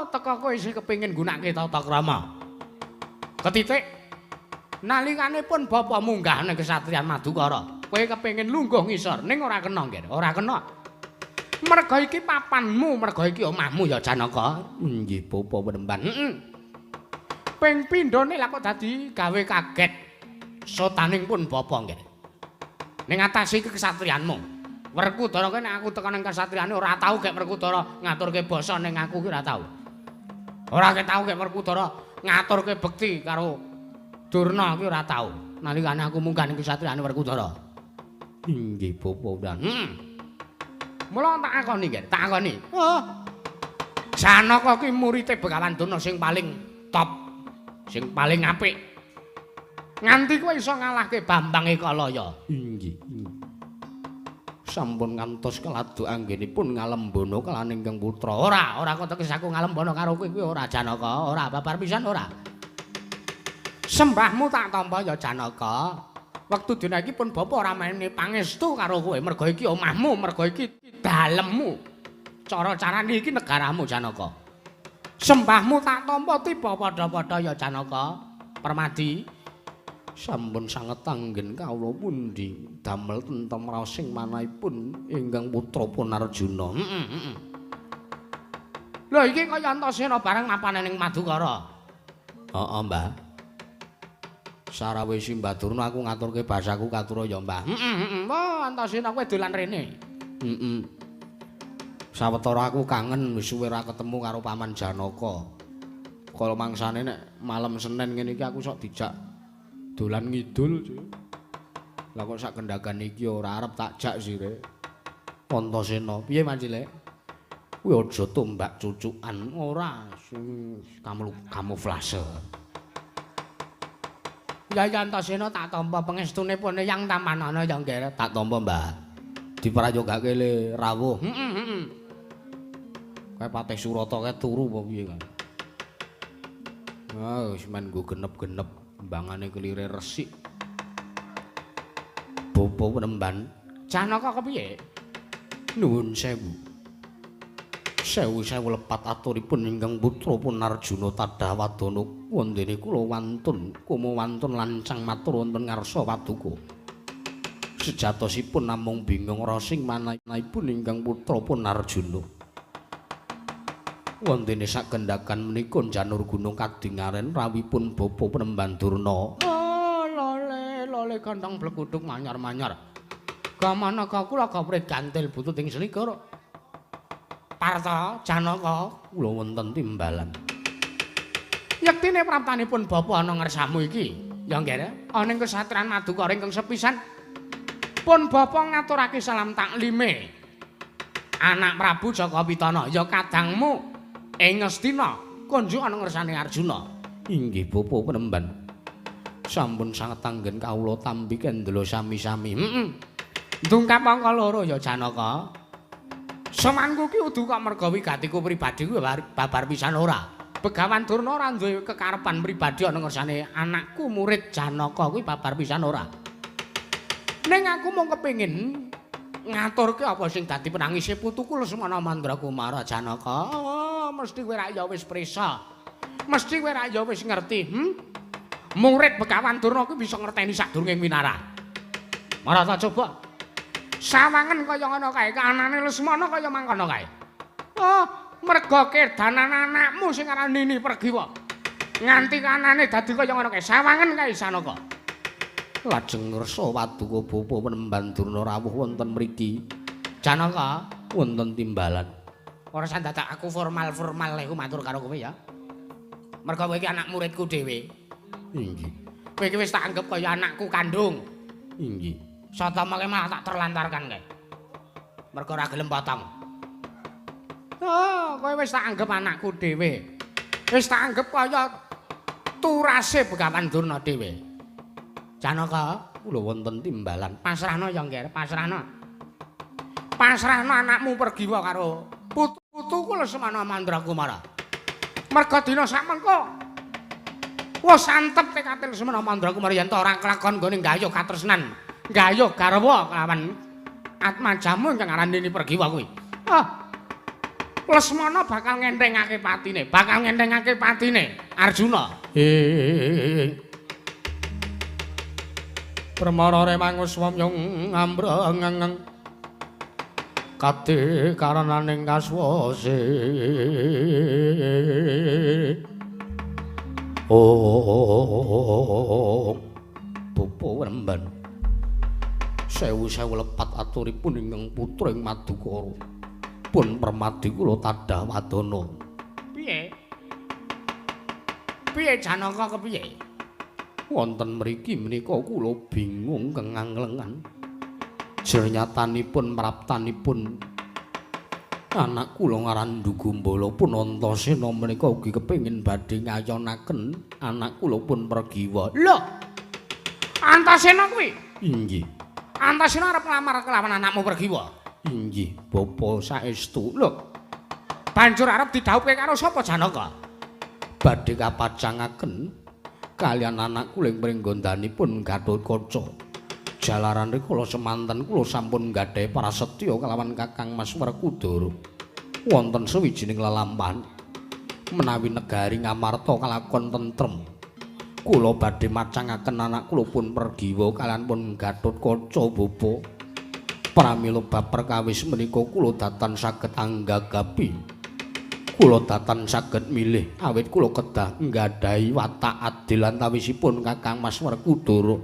teka kowe isih kepengin gunakake tata krama ketitik nalikane pun bapa munggah ning kesatrian Madukara kowe kepengin lungguh ngisor ning ora kena nggih ora kena merga iki papanmu merga iki omahmu ya Janaka nggih bapa Wremban ping pindhone lha kok dadi gawe kaget sotaning pun bapa nggih ning atas iki kesatrianmu Werkudara kene aku tekan ning kesatriane ora tau gek Werkudara ngaturke basa ning aku ki ora tau ora tau gek Werkudara ngaturke bekti karo Durna ki ora tau nalikane aku munggah ning kesatriane Werkudara inggih bapa dan mula tak akoni nggih tak akoni Janaka ki murite Begawan Durna sing paling top sing paling apik nganti kowe iso ngalahke Bambang Ekalaya inggih sampun ngantos keladuk anggenipun ngalembana kelaning ingkang putra ora kok tekes aku ngalembana karo kowe kuwi ora Janaka ora babar pisan ora sembahmu tak tampa ya Janaka wektu dina iki pun bapa ora maine pangestu karo kowe merga iki omahmu merga iki dalemmu cara-carane iki negaramu Janaka sembahmu tak tampa tiba padha-padha ya Janaka Permadi sampun sanget anggen kawula pundi damel tentrem raos sing manahipun ingkang putra Punarjuna lho iki kaya Antasena bareng mapane ning Madukara heeh Mbah sarawuh Simbah Durna aku ngaturke basaku katura ya Mbah wah Antasena kowe dolan rene sawetara aku kangen wis suwe ora ketemu karo Paman Janaka. Kala mangsane nek malam Senin ngene iki aku sok dijak dolan ngidul. Lah kok sak gendagan iki ora arep tak jak sih Rek. Antasena, piye Mancilek? Kuwi aja tombak cucukan ora sing kamuflase. Ya Antasena tak tampa pengestune pun yang tamanana ya nggih tak tampa Mbah. Diprayogake le rawuh. Kayak Patih Surata kae turu apa piye kan. Wis men nggo genep-genep mbangane kelire resik. Bapa Wremban, Janaka kepiye? Nuwun sewu. Sewu lepat aturipun ingkang putra Punarjuna tadah wadana wondene kula wantun, kumo wantun lancang matur wonten ngarsa paduka. Sejatosipun namung bingung rasing manahipun ingkang putra Punarjuna. Wontene sak gendakan menika Janur Gunung Kadingaren rawipun bapa Penemban Durna. Oh, lole kandang blekuduk manyar-manyar. Gamana kula gapret gantil butut ing selikur. Parta Janaka Kula wonten timbalan. yektine praptanipun bapa ana ngersamu iki. Ya nggih, ana ing kesatran Madukara ingkang sepisan pun bapa ngaturake salam taklime. Anak Prabu Jaka Pitana ya kadangmu ing Ngastina konjuk ana ngersane Arjuna. Inggih bapa Penemban. Sampun sanget anggen kawula tampi kendela sami-sami. Ndungkap angka loro ya Janaka. Semangku ki udu kok merga wigatiku pribadi kuwi babar pisan ora. Begawan Durna ora duwe kekarepan pribadi ana ngersane anakku murid Janaka kuwi babar pisan ora. Ning aku mung kepengin ngaturke apa sing dadi penangise putuku Lesmana Mandrakumara Janaka. Oh, mesti kowe ra ya wis prisa. Mesti kowe ra ya wis ngerti, Murid Begawan Durna kuwi bisa ngerteni sadurunge winara. Marata coba. Sawangen kaya ngono kae, kanane Lesmana kaya mangkono kae. Oh, merga kedanan anakmu sing aran Nini Pergiwa. Nganti kanane dadi kaya ngono kae, sawangen kae Sanaka. Lajeng ngersa Paduka bapa Penemban Durna rawuh wonten mriki. Janaka, Wonten timbalan. ora sandadak aku formal-formal iku matur karo kowe ya. Merga kowe iki anak muridku dhewe. Inggih. Kowe iki wis tak anggap kaya anakku kandung. Inggih. Soto mengke malah tak terlantarkan kae. Merga ora gelem potong. Oh, kowe wis tak anggap anakku dhewe. Wis tak anggap kaya turase Begawan Durna dhewe. Janaka, Kula wonten timbalan. pasrahno ya nggih, pasrahno. Pasrahno anakmu Pergiwa karo putuku Lesmana Mandrakumara. Merga dina samengko wis antep tekate Lesmana Mandrakumara yen ora kelakon nggone gayuh katresnan, gayuh garwa kelawan atmajamu ingkang aran Nini Pergiwa kuwi. Ah. Lesmana bakal ngenthengake patine Arjuna. Permara remangus wamyong ambreng kati karananing kaswase. Oh, bapa Penemban. Sewu-sewu lepat aturipun ingkang putra ing Madukara. Pun permadi kula tadah wadana. Piye? Piye Janaka kepiye? Wonten mriki menika kula bingung kenganglengan. Jernyatanipun praptanipun anak kula ngaran Dugumbala pun Antasena menika ugi kepengin badhe ngayonaken anak kula pun Pergiwa. Lho. Antasena kuwi? Inggih. Antasena arep nglamar kelawan anakmu Pergiwa. Inggih, bapa saestu. Lho. Banjur arep didhawuhke karo sapa Janaka? Badhe kapacangaken kalian anak kula ing pringgondanipun Gatotkaca. Jalaran rikala semanten kula sampun gadhahi prasetya kelawan Kakang Mas Werkudara. Wonten sawijining lelampahan menawi negari Ngamarta kalakon tentrem. Kula badhe macangaken anak kula pun Pergiwa kalian pun Gatotkaca bapa. Pramila bab perkawis menika kula datan saged anggagapi. Kula datan saged milih awit kula kedah nggadhahi watak adil antawisipun Kakang Mas Werkudara.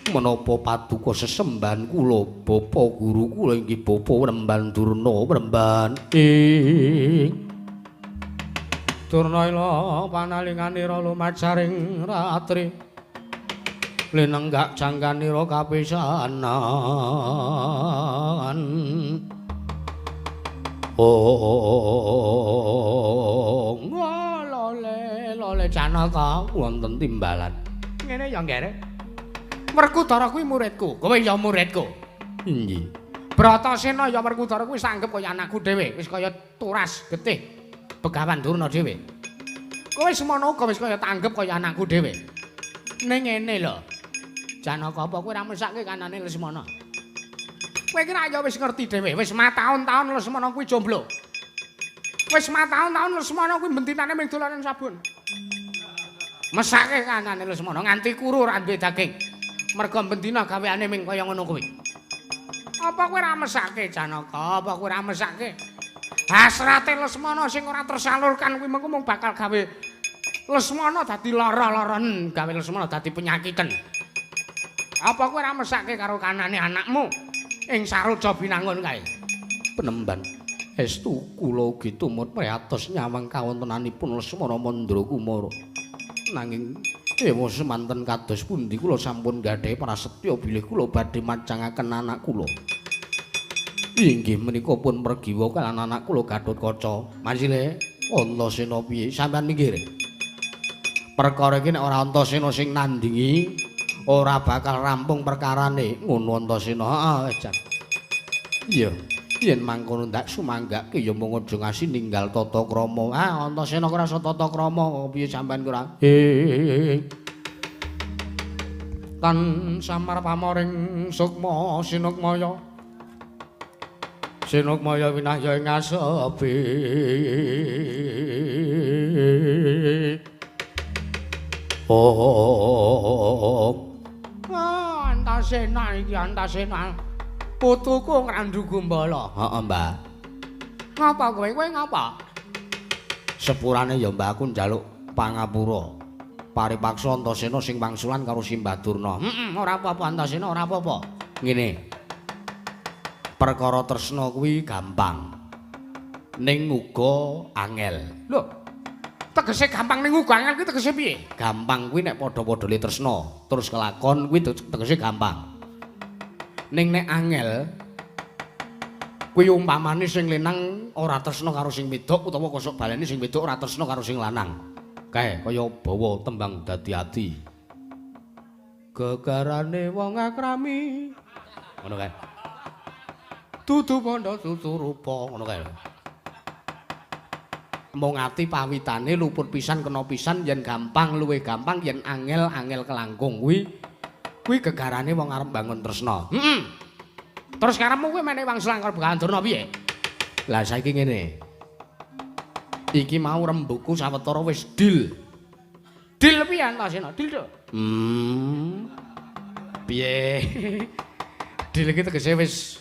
Menapa paduka sesembahan kula bapa guru kula inggih bapa Penemban Durna Penemban. Durna ila panalinganira lumajaring ratri. Linenggak jangganira kapisanan. Oh, lole Janaka wonten timbalan. ngene ya nggere. Werkudara kuwi muridku, kowe ya muridku. Inggih. Bratasena ya Werkudara kuwi sanggep kaya anakku dhewe, wis kaya turas getih Begawan Durna dhewe. Kowe semono uga wis kaya tanggep kaya anakku dhewe. Ning ngene lho. Janaka apa kowe ora mesake kanane Lesmana? Kowe iki ra ya wis ngerti dhewe, wis mataun-taun Lesmana kuwi jomblo. Wis mataun-taun Lesmana kuwi bentinane ming dolanan sabun. Mesake kanane Lesmana nganti kuru ora duwe daging. Merga bentina gaweane ming kaya ngono kuwi. Apa kowe ora mesake Janaka? Apa kowe ora mesake? Hasrate Lesmana sing ora tersalurkan kuwi mung bakal gawe Lesmana dadi lara-laran, gawe Lesmana dadi penyakiten. Apa kowe ora mesake karo kanane anakmu ing Saroja Binangun kae? Penemban estu kula ugi tumut priatos nyawang kawontenanipun Lesmana Mandra Kumara. Nanging ewa semanten kados pundi kula sampun gadhahi prasetya bilih kula badhe macangaken anak kula. Inggih menika pun mergiwa kaliyan anak kula Gatotkaca. Manjile Antasena piye? Sampeyan minggir. Perkara iki nek ora Antasena sing nandingi ora bakal rampung perkarane. Ngono Antasena. Heeh, Jan. Iya. Yen mangkono ndak sumanggake ya mung aja ngasih ninggal tata krama. Ah, Antasena ora iso tata krama, piye sampean ora? Tan samar pamoring sukma sinukmaya. Sinukmaya winahya ing asepi. Antasena iki Antasena. Putuku ngrandu Gumbala. Heeh, Mbah. Ngapa kowe? Kowe ngapa? Sepurane ya Mbah aku njaluk pangapura. Paripaksa Antasena sing wangsulan karo Simbah Durna. Ora apa-apa Antasena, ora apa-apa. Ngene. Perkara tresna kuwi gampang. Ning uga angel. Lho. Tegese gampang ning uga angel kuwi tegese piye? Gampang kuwi nek padha-padha le tresna, terus kelakon kuwi tegese gampang. Ning nek angel kuwi umpamane sing lenang ora tresna karo sing wedok utawa kosok baleni sing wedok ora tresna karo sing lanang. Kae kaya bawa tembang dadi ati. Gegarane wong akrami. Ngono kae. Dudu pandha tutu rupa Ngono kae. Mung ati pawitane luput pisan kena pisan yen gampang luwih gampang yen angel kelangkung kuwi gegarane wong arep bangun tresna. Terus karepmu kowe meneh wangsulan karo Begawan Durna piye? Lah saiki ngene. Iki mau rembuku sawetara wis deal. Dil piye Antasena? Dil to. Piye? Dil iki tegese wis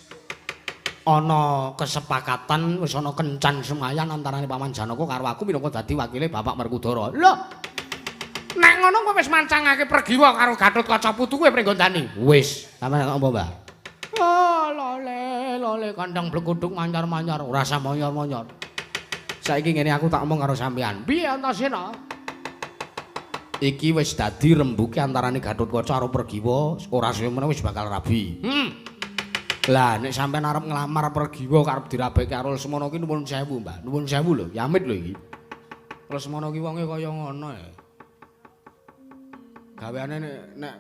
ana kesepakatan, wis ana kencan semayan antarane Paman Janaka karo aku minangka dadi wakile Bapak Merkudara. Lho. Nek ngono kowe wis mancangake pergiwa karo Gatotkaca putu kowe prenggondani. Wis, sampeyan apa, Mbah? Oh, lole kandang blekuduk manyar-manyar, ora usah monyor-monyor. Saiki ngene aku tak omong karo sampeyan. Piye Antasena? Iki wis dadi rembuke antarane Gatotkaca karo Pergiwa, ora suwe wis bakal rabi. Lah nek sampeyan arep nglamar Pergiwa karep dirabeke karo Lesmana ki nuwun sewu, Mbah. Nuwun sewu lho, yamit lho iki. Lesmana ki wonge kaya ngono ya. Gaweane nek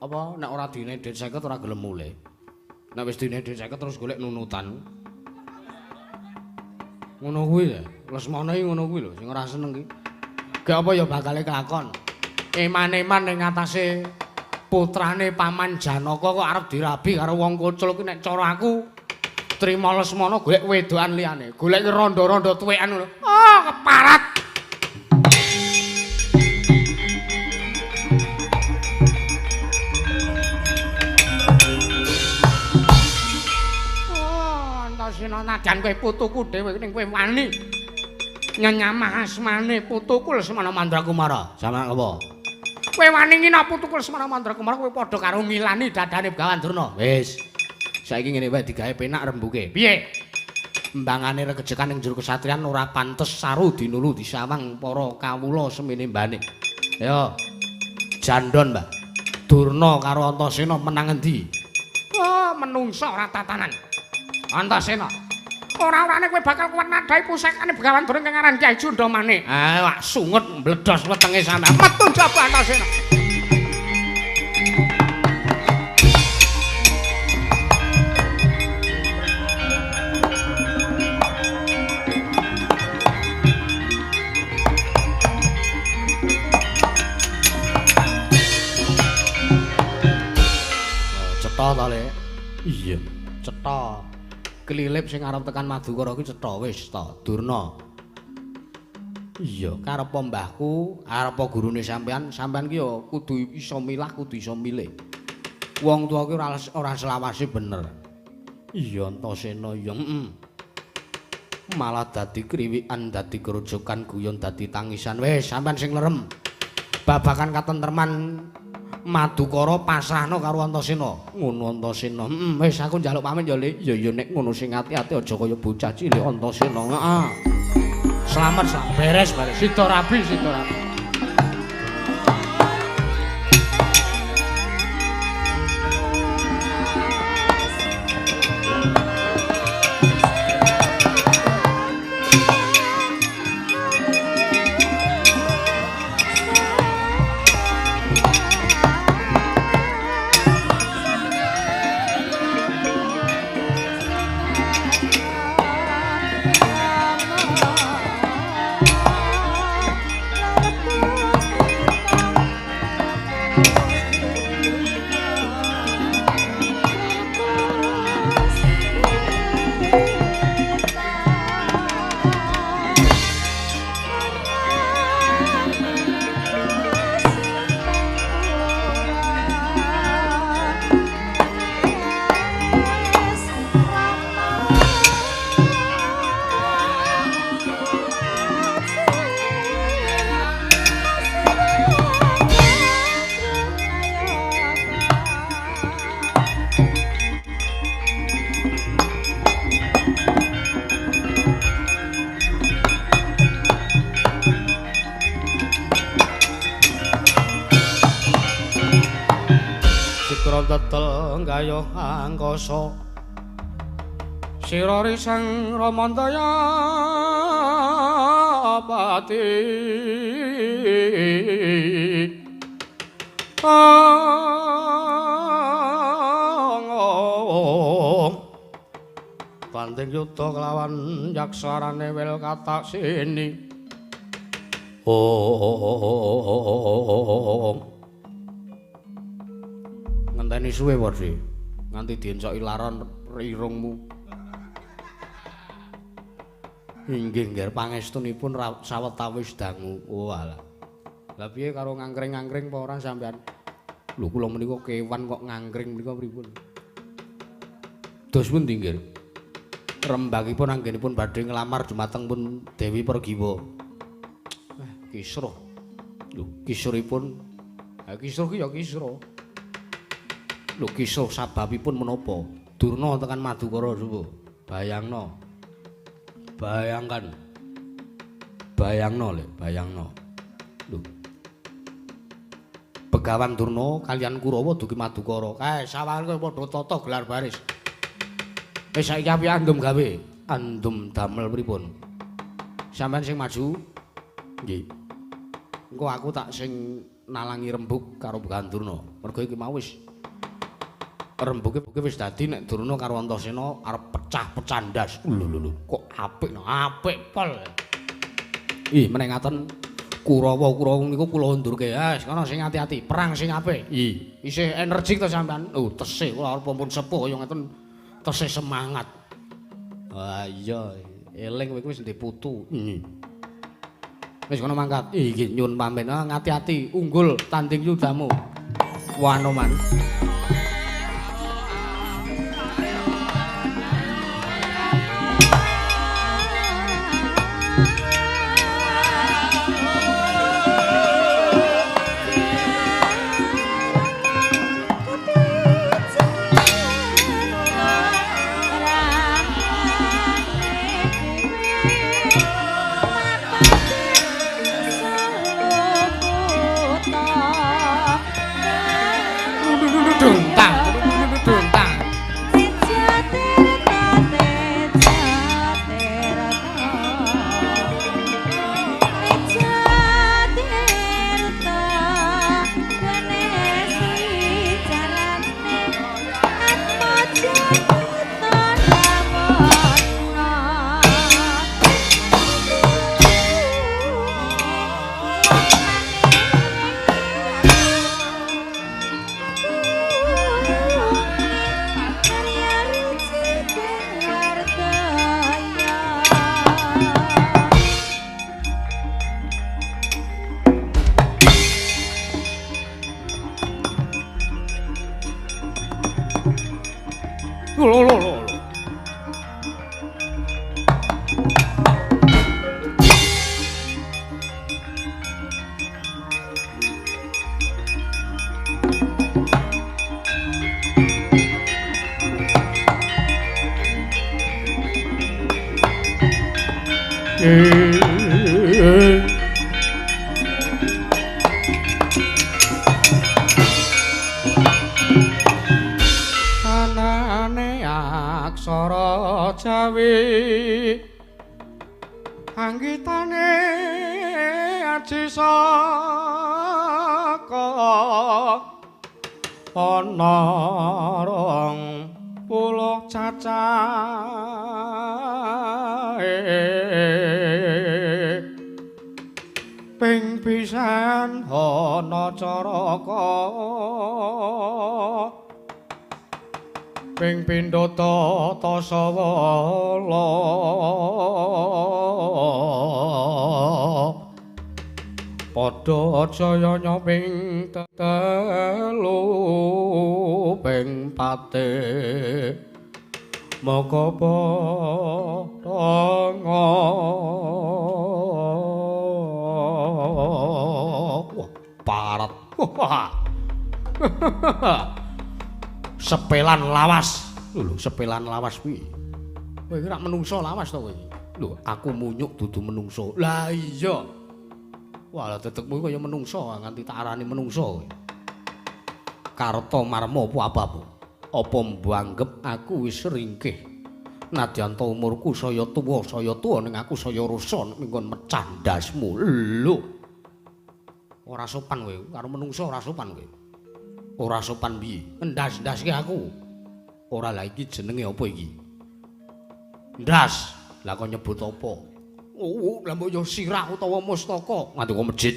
apa nek ora dine dhuwit 50 ora gelem mulih. Nek wis dine dhuwit 50 terus golek nunutan. Ngono kuwi ya. Lesmana iki ngono kuwi lho sing ora seneng ki. Gak apa ya bakale kelakon. Eman-eman ning ngatasé putrane Paman Janaka kok arep dirabi karo wong Kucul ki nek cara aku trima Lesmana golek wedokan liyane. Golek rondo-rondo tuwekan ngono. Oh, keparat. Antasena najan kowe putuku dhewe ning kowe wani nyenyamah asmane putuku Lesmana Mandrakumara. Sama apa? Kowe wani ngina putuku Lesmana Mandrakumara kowe padha karo ngilani dadane Begawan Durna. Wis. Saiki ngene wae digawe penak rembuke. Piye? Mbangane regejekan ning jero kesatrian ora pantes saru dinulu disawang para kawula semene mbane. Ayo. Jandon, Mbah. Durna karo Antasena menang endi? Oh, menungsa ora tatanan. Antasena. Ora-orane kowe bakal kuat nadhahi pusekane Begawan Durna kang aran Kyai Jundamane. Wak sungut mbledhos wetenge sampean. Metu jaba Antasena. Cetha ta, Le? Iya, Cetha. Kelilip sing arep tekan Madukara kuwi cetha wis ta, Durna. Iya, karepa mbahku, arepa gurune sampean ki ya kudu iso milah, kudu iso milih. Wong tuwa ki ora selawase bener. Iya, Antasena, iya, malah dadi kriwikan, dadi grojokan, guyon, dadi tangisan. Wis sampean sing lerem. Babakan katentreman Madukara pasrahno karo Antasena. Ngono Antasena. Wis aku njaluk pamit ya, Lik. Ya nek ngono sing ati-ati aja kaya bocah cilik Antasena. Heeh. Selamat, beres. Sida rabi. tetel gayuh angkasa sira risang Ramandaya pati Banding yuda kelawan yaksarane wel katak sini ngenteni suwe Wardi nganti diencoki laron rirungmu inggih nggih pangestunipun sawetawis dangu walah lha piye karo ngangkring-ngangkring apa ora sampean lho kula menika kewan kok ngangkring menika pripun dos pundi nggih rembagipun anggenipun badhe nglamar dumateng pun Dewi Pergiwa kisruh lho kisuripun kisruh ki ya kisruh lho kisruh sababipun menapa Durna tekan Madukara subuh bayangno bayangno lho Begawan Durna kalian Kurawa dugi Madukara kae sawange padha tata gelar baris wis saiki api andum gawe andum damel pripun sampean sing maju nggih engko aku tak sing nalangi rembug karo Begawan Durna mergo iki mau wis rembuge wis dadi nek Durna karo Antasena arep pecah-pecah ndas lho kok apik pol ih meneh ngaten Kurawa niku kula undurke kono sing ati-ati perang sing apik isih energi to sampean tesih kula arep pun sepuh kaya ngeten tesih semangat iya eling kowe wis ndek putu wis kono mangkat iki nyun pamit ngati-ati unggul tanding yudamu Wanoman Loh. anane aksara Jawi anggitane aji saka ana rong puluh cacahe ping pisan ana caraka ping pindha tata sawala padha jaya nyoping telu ping pate moko padha parat sepelan lawas lho sepelan lawas kuwi kowe ora menungso lawas to kowe lho aku munyuk dudu menungso lah iya wala tetekmu kaya menungso nganti tak arani menungso kowe karta marma apa mbanggep aku wis ringkih nadyan to umurku saya tuwa ning aku saya rusa minggon mecandasmu lho ora sopan kowe karo menungso ora sopan kowe ora sopan piye ndas-ndaske aku ora la iki jenenge apa iki ndas lah kok nyebut apa lah mbok yo sirah utawa mustaka nganti kok masjid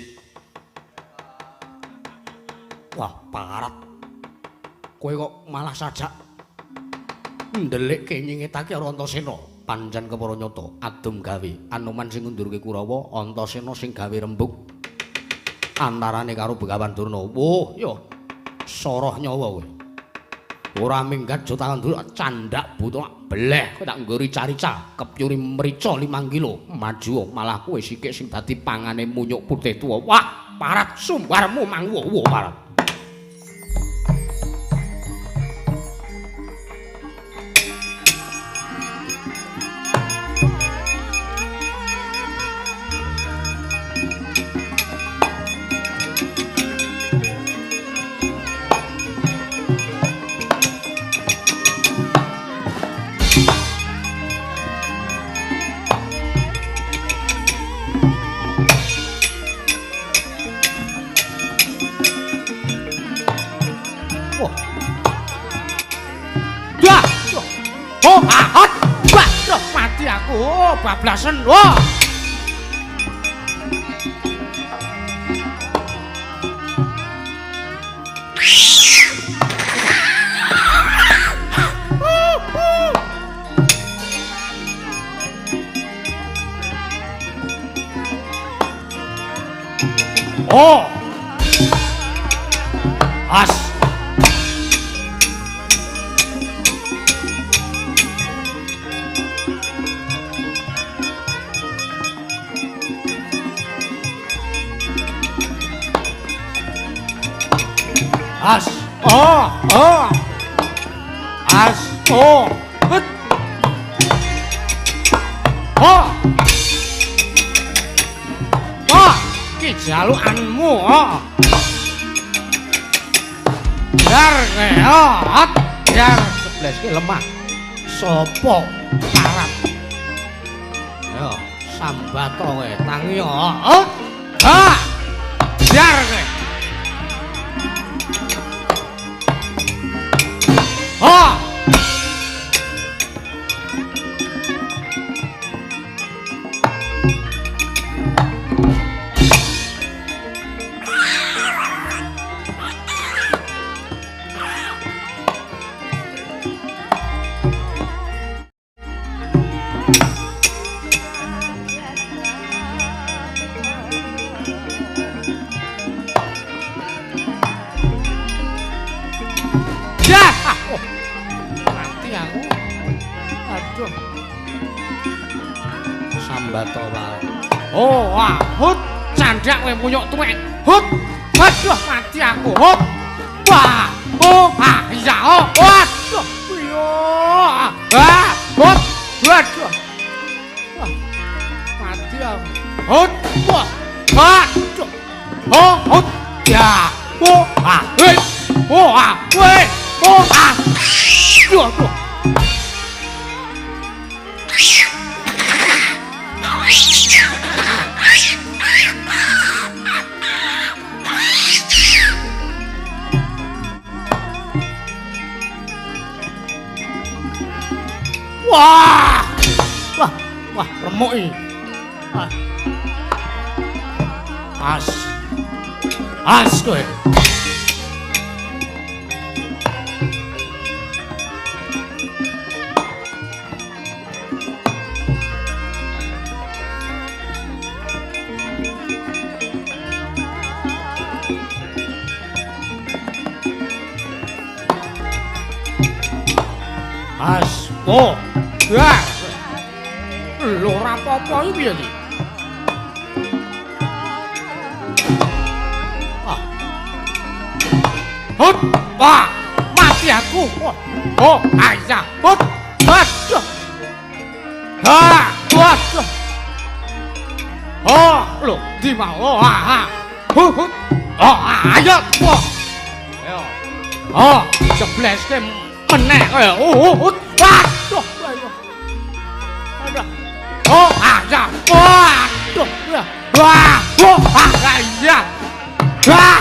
wah parat kowe kok malah sajak ndelikke nyingetake karo Antasena pancen kepara nyata adum gawe Anoman sing ngundurke Kurawa Antasena sing gawe rembug antarane karo Begawan Durna woh yo soroh nyawa kowe ora minggat jo tangan dulu candak butuh beleh kowe tak nggori carica kepyuri mrica 5 kilo maju malah kowe sikik sing dadi pangane munyuk putih tuwa wah parat sumbarmu mangwo parat bablasan wah oh as as as hut ki jalukanmu jar hat jar 11 ki lemah sapa parat yo sambat kowe tangi ha jar kowe ha oh wah hut candak kowe munyuk tuwek hut aduh mati aku hut wah oh ah iya oh waduh yo ah hut waduh wah mati Ya. Oh, ah, weh. Oh, ah, weh. Oh, ah. Duh, duh. Wah! Wah, wah, remuk iki. Wah. As kowe. As, oh, ya. Lho ora apa-apa iki piye iki? Ah. Hut, wah, mati aku. Oh, ayah, hut, waduh. Ha, waduh. Oh, lho, di mau. Oh, ah. Hut, hut. Oh, ayo. Wah. Ayo. Oh, jebleske meneh kaya. Oh, hut. Waduh. Aduh. Oh, ayah. Waduh. Wah, oh, ayah. Wah.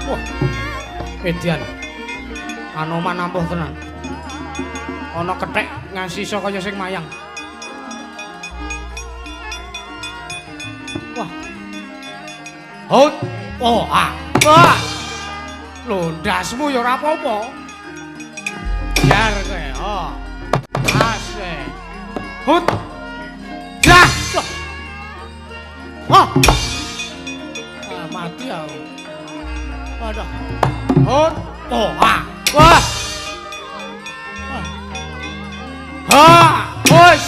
Wah, edian. Anoman ampuh tenan. Ana kethek ngasisa kaya sing mayang. Wah. Hut. Oh, ah. Wah. Lho, ndasmu ya ora apa-apa. Biar kowe. Oh. Asik. Hut. Dah. Oh. Ah, mati aku. Aduh. Hut. Oh, ah. Wah. Ha, wes.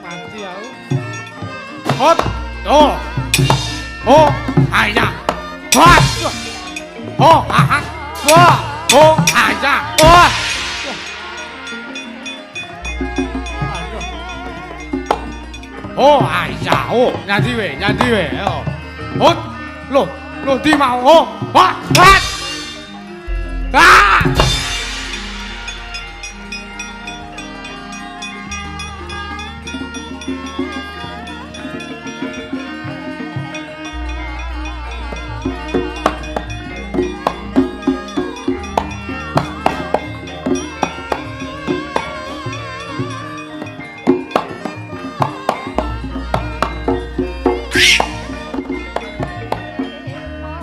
Mati aku. Hut. Oh. Oh, ayah. Waduh. Oh, ah. Wah. Oh, ayah. Wah. Oh, ayah. Oh, nyanyi we. Oh. Hut. Loh, di mau. Oh, wah. Ah.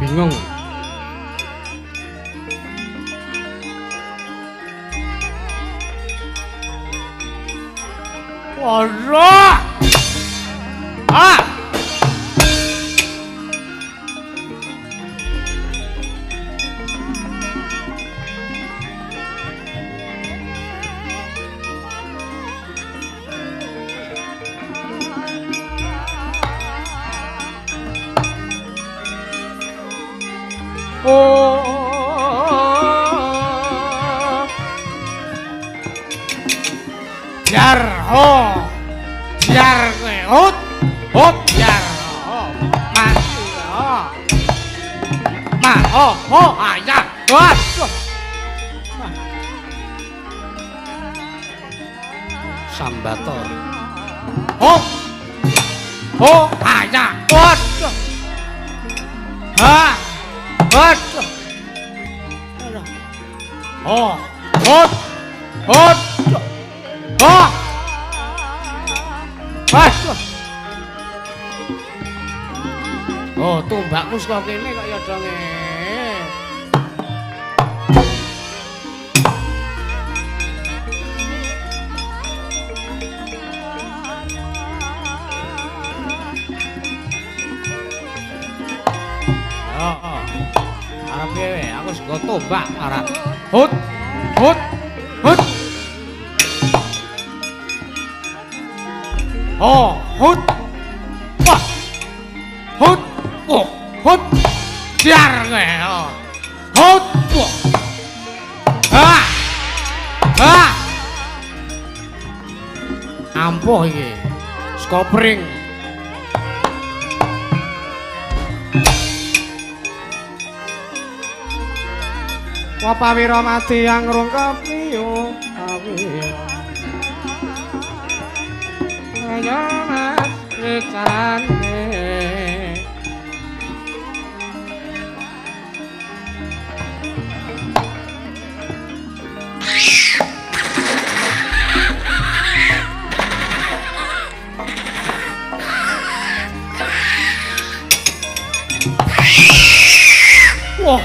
Bingung. Ora. Ah. Oh. Jar ho. Jar kowe. Hut jar. Oh. Mati. Oh. Oh, ayah. Waduh. Sambato. Oh, ayah. Waduh. Ha. Waduh. Oh, hut. Oh. Waduh. Oh, tumbakku saka kene kok ya donge. Arep piye? Aku wis nggo tombak arep. Hut. Hut. Hut. Oh, hut. Wah. Hut. Oh, hut. Jar kowe. Oh. Hut. Wah. Ha. Ha. Ampuh iki. Skopring. Wapawira mati angrung kepiyo awiya. Ayo mas ikarane. Wah.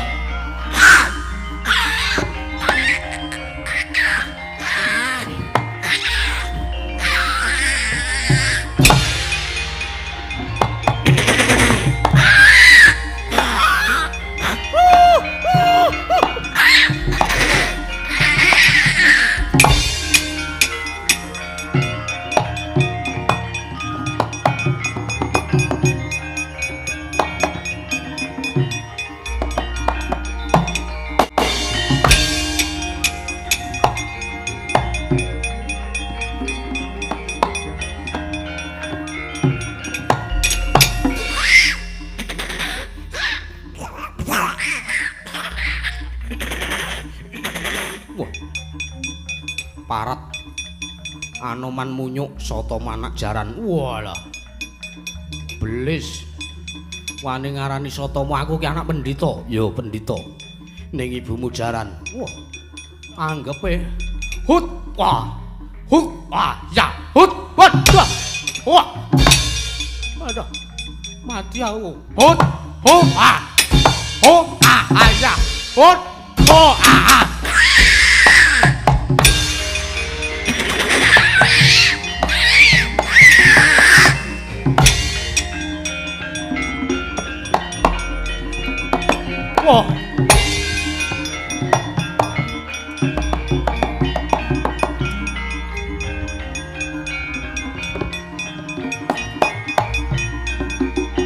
Parat Anoman munyuk soto manak jaran. Walah. Belis. Wani ngarani sotomu aku ki anak pendhita. Yo pendhita. Ning ibumu jaran. Wah. Anggepe. Hut. Wah. Hut. Wah, ya. Hut. Wadah. Wah. Wadah. Mati aku. Hut. Hut. Ah. Hut. Ah, ya. Hut. Oh, ah. Wah.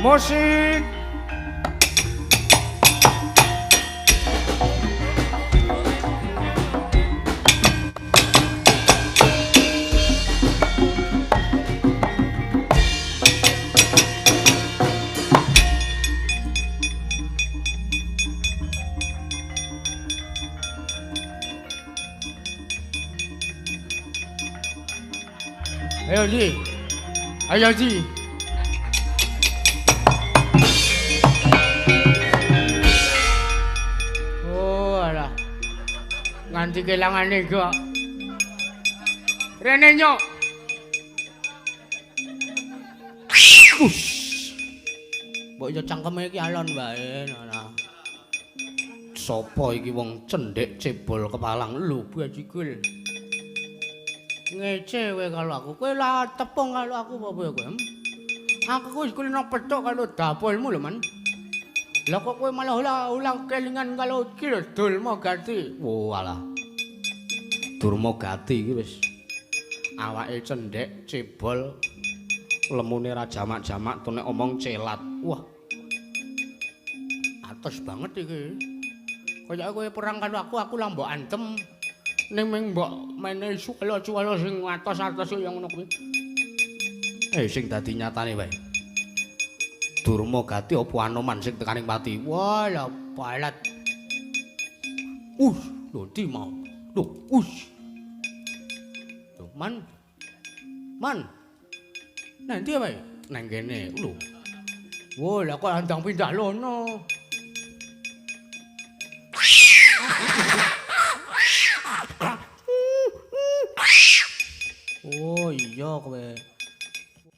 Musik. Ayo Ji. Ayo Ji. Oh alah. Nganti kelangane kok. Rene nyok. Mbok yo cangkeme iki alon wae ana. Sopo iki wong cendhek cebol kepalang lho bajikul. Ngece kowe kalau aku, kowe lah tepung kalau aku apa ya kowe? Aku wis kulino petok kalau dapurmu lho man. Lah kok kowe malah ulang kelingan kalau iki lho Durma Gati. Oh alah. Durma Gati iki wis awake cendhek cebol lemune ra jamak-jamak tuh nek omong celat. Wah. Atos banget iki. Kaya kowe perang karo aku lah mbok antem. Ning ming mbok mene suwala-suwala sing atos-atos yang ngono kuwi. Sing dadi nyatane wae. Durma Gati apa Anoman sing tekaning pati. Wah, la palat. Lho ndi mau. Lho, Lho, Man. Nanti wae nang kene. Lho. Wah, la kok andang pindah lono. Oh iya kowe.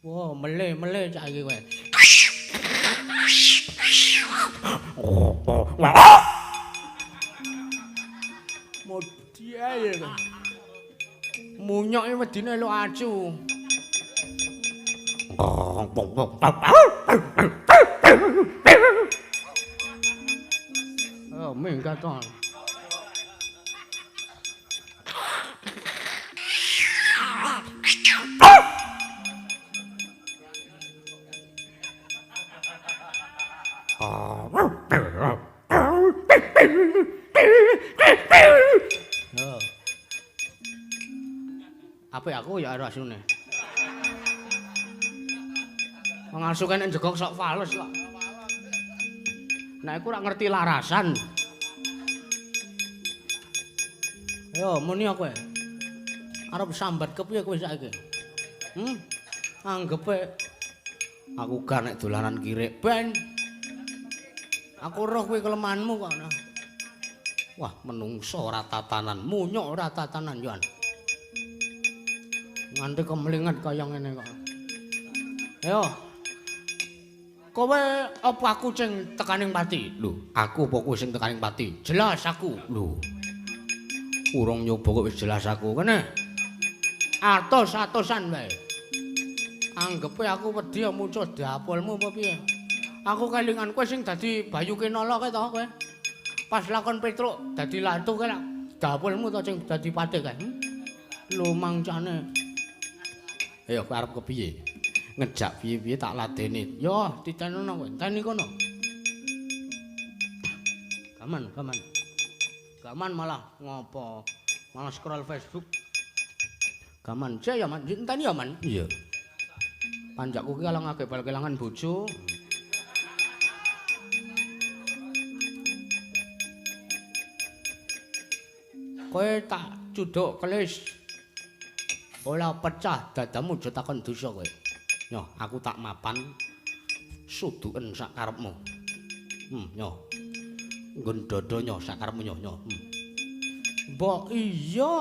Wah, mele cak iki kowe. Modi ae kowe. Munyok iki medine lu acu. minggat to. Yo. Apa aku ya ora asune. Wong asu kene njegok sok fales kok. Nek aku ora ngerti larasan. Yo, muni aku. Arep sambat kepiye kowe saiki? Anggepe aku gak nek dolanan kirik ben. Aku roh kowe kelemahanmu kok. Wah, menungso ora tatanan, munyuk ora tatanan yoan. Nganti kemlinget kaya ngene kok. Yo. Kowe apa aku sing tekaning pati? Lho, aku apa kowe sing tekaning pati? Jelas aku. Lho. Urung nyoba kok wis jelas aku kene. Atos-atosan wae. Anggepe aku wedi muncul dapulmu apa piye? Aku kelingan kowe sing dadi Bayu Kinala kae to kowe. Pas lakon Petruk dadi lantu kae dapulmu to sing dadi patih kae. Lumangcane. Ayo kowe arep kepiye? Ngejak piye-piye tak ladeni. Yo, titenono kowe. Teni kono. Gaman malah ngopo? Malah scroll Facebook. Gaman, cek ya man, teni ya man. Iya. Panjakku ki kalangake bal kelangan bojo. Kowe tak cuduk kelis. Ora pecah dadamu aja takon dosa kowe. Nyo, aku tak mapan suduken sak karepmu. Nyo. Nggon dodo nyo sak karepmu nyo. Mbok iya.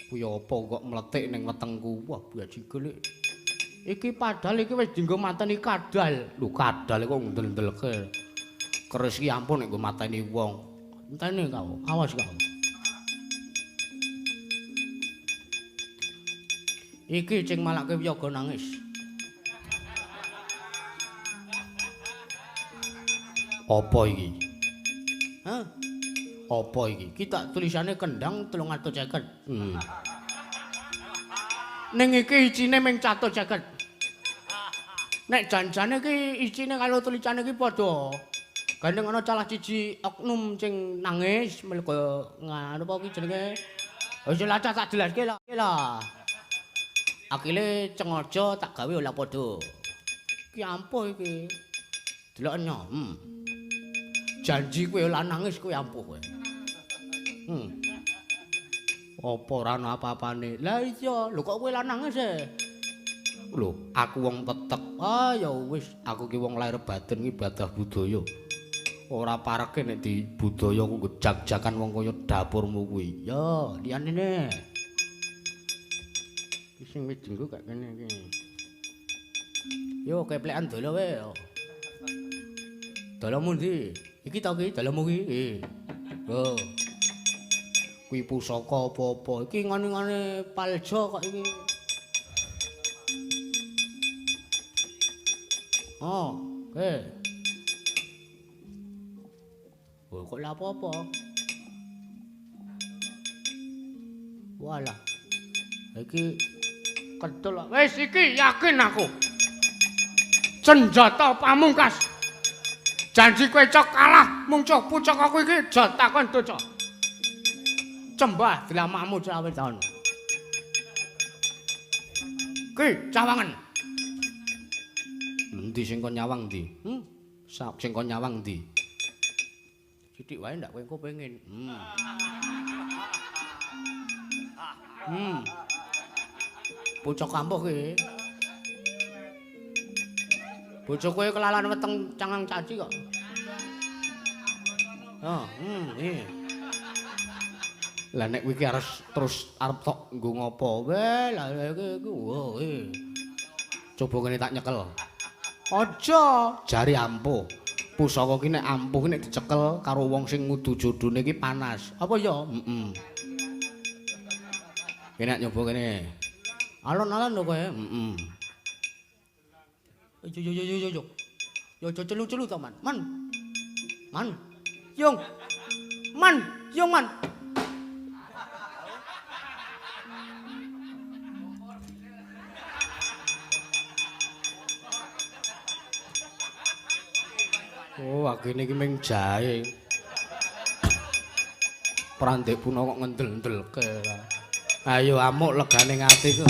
Kuwi apa kok mletik ning wetengku? Wah, baji gelik. Iki padahal iki wis dienggo mateni kadal. Lho, kadal kok ndel-ndelke. Keris ki ampun nek nggo mateni wong. Entene kau, awas kau. Iki sing malake wiyaga nangis. Apa iki? Hah? Apa iki? Ki tak tulisane kendang 350. Ning iki isine ming 150. Nek janjane ki isine karo tulisane ki padha. Gandeng ana calah siji oknum sing nangis mergo ngono apa ki jenenge. Wis lacak tak jelaske lah. Akile cengojo tak gawe olah padha. Ki ampuh iki. Delokenyo. Janji kowe olah nangis kowe ampuh kowe. Apa ora ana apa-apane? Lah iya, lho kok kowe olah nangis e? Lho, aku wong tetek. Ah ya wis, aku ki wong lair batin ibadah budaya. Ora pareke nek di budaya ku jag-jagan wong kaya dapurmu kuwi. Ya, liyane ne. Iki sing wis jenggo gak kene iki. Yo keplekan dola wae. Dolamu ndi? Iki ta ki dalamu ki. Yo. Kuwi pusaka apa-apa. Iki ngene-ngene palja kok iki. Oh, kok lha apa-apa? Walah. Iki kedel. Wis iki yakin aku. Senjata pamungkas. Janji kowe cok kalah, mung cok pucuk aku iki aja takon dosa. Cembah dilamakmu cawe taun. Ki cawangan. Endi sing kon nyawang ndi? Sing kon nyawang ndi? Sithik wae ndak kowe engko pengen. Pucuk kampuh ki. Bojo kowe kelalan weteng cangang caci kok. Oh, iya. Lah nek kowe iki harus terus arep tok nggo ngopo? Weh, lah iki wo. Coba kene tak nyekel. Aja, jari ampuh. Pusaka ki nek ampuh nek dicekel karo wong sing ngudu jodhone iki panas. Apa ya? Kene nyoba kene. Alon-alon lho kowe. Yo. Yo celu-celu to, Man. Man. Yung. Man. Oh, agene iki ming jahe. Prandek puna kok ngendel-ndelke. Ayo amuk legane atiku.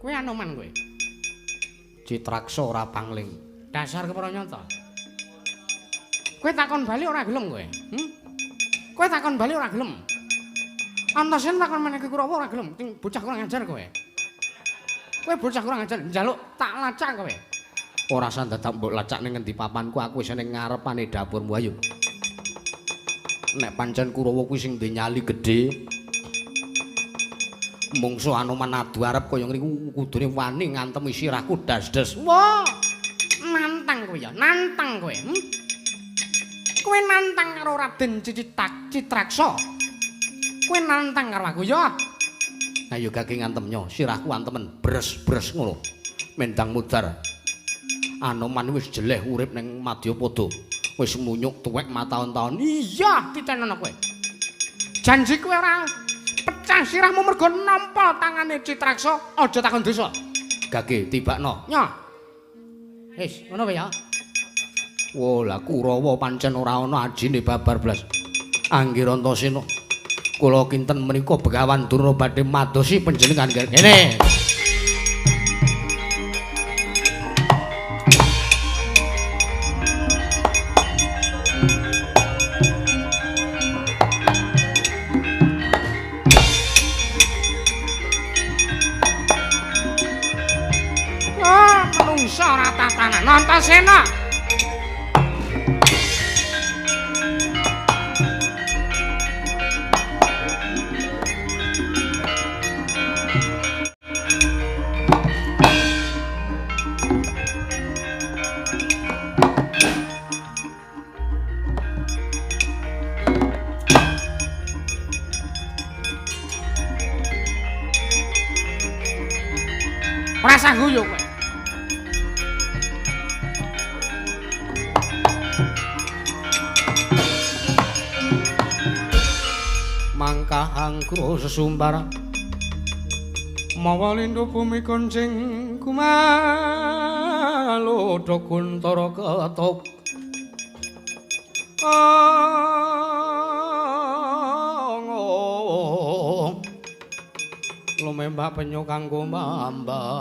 Kowe anoman kowe. Citraksa ora pangling. Dasar kepranyata. Kowe takon bali ora gelem kowe. Kowe takon bali ora gelem. Antasen takon meneh Kurawa ora gelem. Bocah kurang ajar kowe. Kowe bocah kurang ajar, njaluk tak lacak kowe. Ora sandadak mbok lacak ning ngendi papanku, aku wis ning ngarepane dapurmu ayo. Nek pancen Kurawa kuwi sing ndek nyali gedhe. Mungsuh Anoman adu arep kaya ngriku kudune wani ngantem sirahku das-das. Wah, nantang kowe ya, nantang kowe. Kowe nantang karo Raden Citraksa. Kowe nantang karo aku ya. Ayo gage ngantemnya, sirahku antemen bres-bres ngono. Mendang mudar. Anoman wis jeleh urip ning Madyapada. Wis munyuk tuwek mataun-taun. Iya, titenono kowe. Janji kowe ora pecah sirahmu mergo nampa tangane Citraksa, aja takon dosa. Gage tibakno. Nya. Wis, ngono wae ya. Wo, lah Kurawa pancen ora ana ajine babar blas. Anggir Antasena. Kula kinten menika Begawan Durna badhe madosi panjenengan kene. Tatanan Antasena. Rasa guyu kowe. Mangkahang kro sesumbar mawalindo bumi koncing kumalodha kuntara ketok lumembah penyu kanggo mambang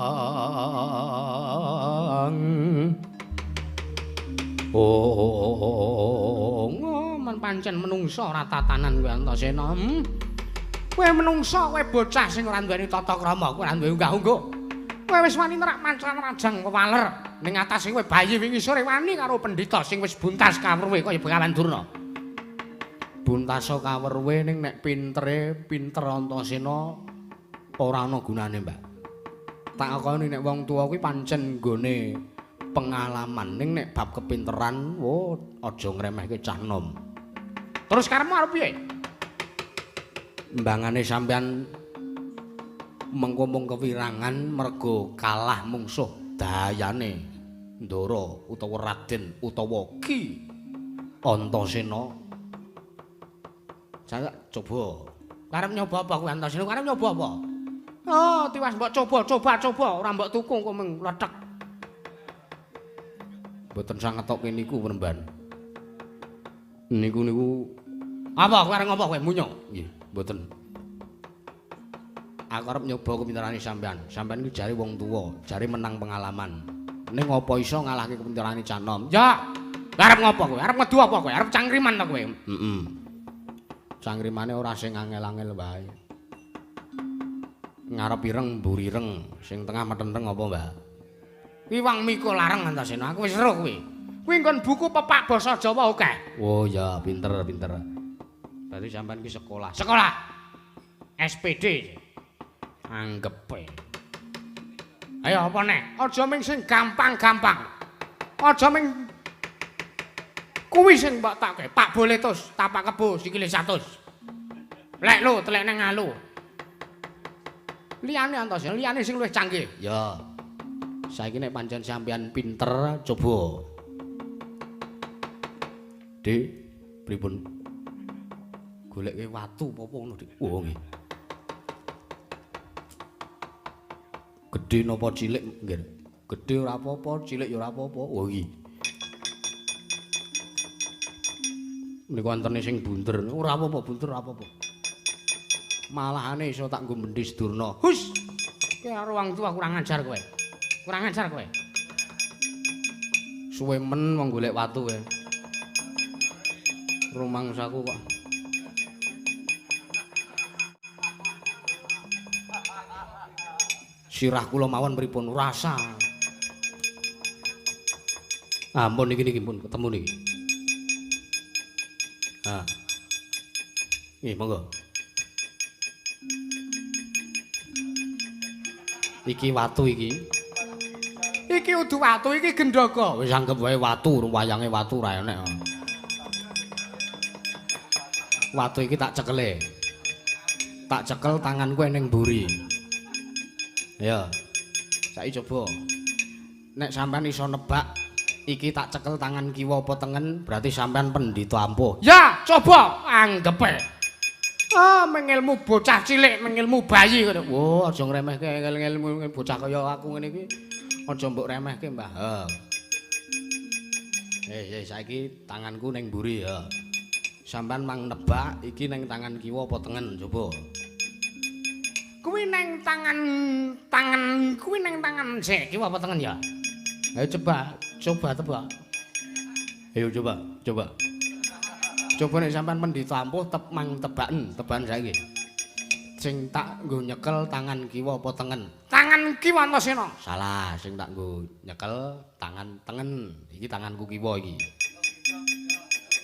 man pancen menungsa ora tatanan kowe Antasena. Kowe menungsa, kowe bocah sing ora duweni tata krama, kowe ora duwe unggah-ungguh. Kowe wis wani nerak mancan rajang kewaler ning atase kowe bayi wingi sore wani karo pendhita sing wis buntas kawruhe kaya Begawan Durna. Buntasa kawruhe ning nek pinter Antasena ora ana gunane, Mbak. Tak akoni nek wong tuwa kuwi pancen nggone pengalaman ning nek bab kepinteran aja ngremehke cah nom. Terus karepmu arep piye? Mbangane sampean mengko-mung kewirangan mergo kalah mungsuh dayane Ndara utawa Raden utawa Ki Antasena. Cak coba. Karep nyoba apa kowe Antasena? Karep nyoba apa? Oh, tiwas mbok coba, ora mbok tukung kok mung letek. Mboten sangetokke niku Penemban. Niku apa kowe arep ngopo kowe munyuk? Nggih, mboten. Aku arep nyoba kepinterane sampean. Sampean iki jare wong tuwa, jare menang pengalaman. Ning apa iso ngalahke kepinterane Cak Nom? Ya. Arep ngopo kowe? Arep ngedu apa kowe? Arep cangkriman ta kowe? Heeh. Cangkrimane ora sing angel-angel wae. Ngarep ireng, mburi ireng, sing tengah metenteng apa, Mbak? Kuwi wong miko larang Antasena. Aku wis weruh kowe. Kuwi nggon buku pepak basa Jawa akeh. Oh ya, pinter. Berarti sampean ki sekolah. Sekolah. SPD. Anggepe. Ayo apa nek? Aja ming sing gampang-gampang. Aja ming kuwi sing mbok takke. Pak Boletus, tapak kebo sikile 100. Lek lho, telek nang ngalu. Liyane antos, liyane sing luwih canggih. Ya. Saiki nek pancen sampean pinter, coba. Dik, pripun? Goleke watu apa ngono, Dik? Oh, nggih. Gedhe napa cilik, nggih? Gedhe ora apa-apa, cilik ya ora apa-apa. Oh, iki. Niku antene sing bunder, ora apa-apa, bunder ora apa-apa. Malahane iso tak nggo mendhi Sedurna. Hus. Kowe karo wong tua kurang ajar kowe. Kurang ajar kowe. Suwe men wong golek watu kowe. Rumangsaku kok. Sirah kula mawon pripun rasa. Ampun niki pun ketemu niki. Ah. Nggih, monggo. Iki watu iki. Iki udu watu, iki gendhoga. Wis anggap wae watu, wayange watu ra enek. Watu iki tak cekele. Tak cekel tanganku ning mburi. Ya. Saiki coba. Nek sampean iso nebak iki tak cekel tangan kiwa apa tengen, berarti sampean pendhita ampuh. Ya, coba anggepe. Ah, mengilmu bocah cilik, mengilmu bayi ngono. Wo, aja ngremehke ilmu bocah kaya aku ngene iki. Aja mbok remehke, Mbah. Saiki tanganku ning mburi ya. Sampeyan mang nebak iki ning tangan kiwa apa tengen, coba. Kuwi ning tangan kuwi ning tangan sik kiwa apa tengen ya? Ayo coba tebak. Ayo coba. Coba nek sampean pendhita ampuh mang tebaken saiki. Sing tak nggo nyekel tangan kiwa apa tengen? Tangan kiwa Antasena. Salah, sing tak nggo nyekel tangan tengen. Iki tanganku kiwa iki.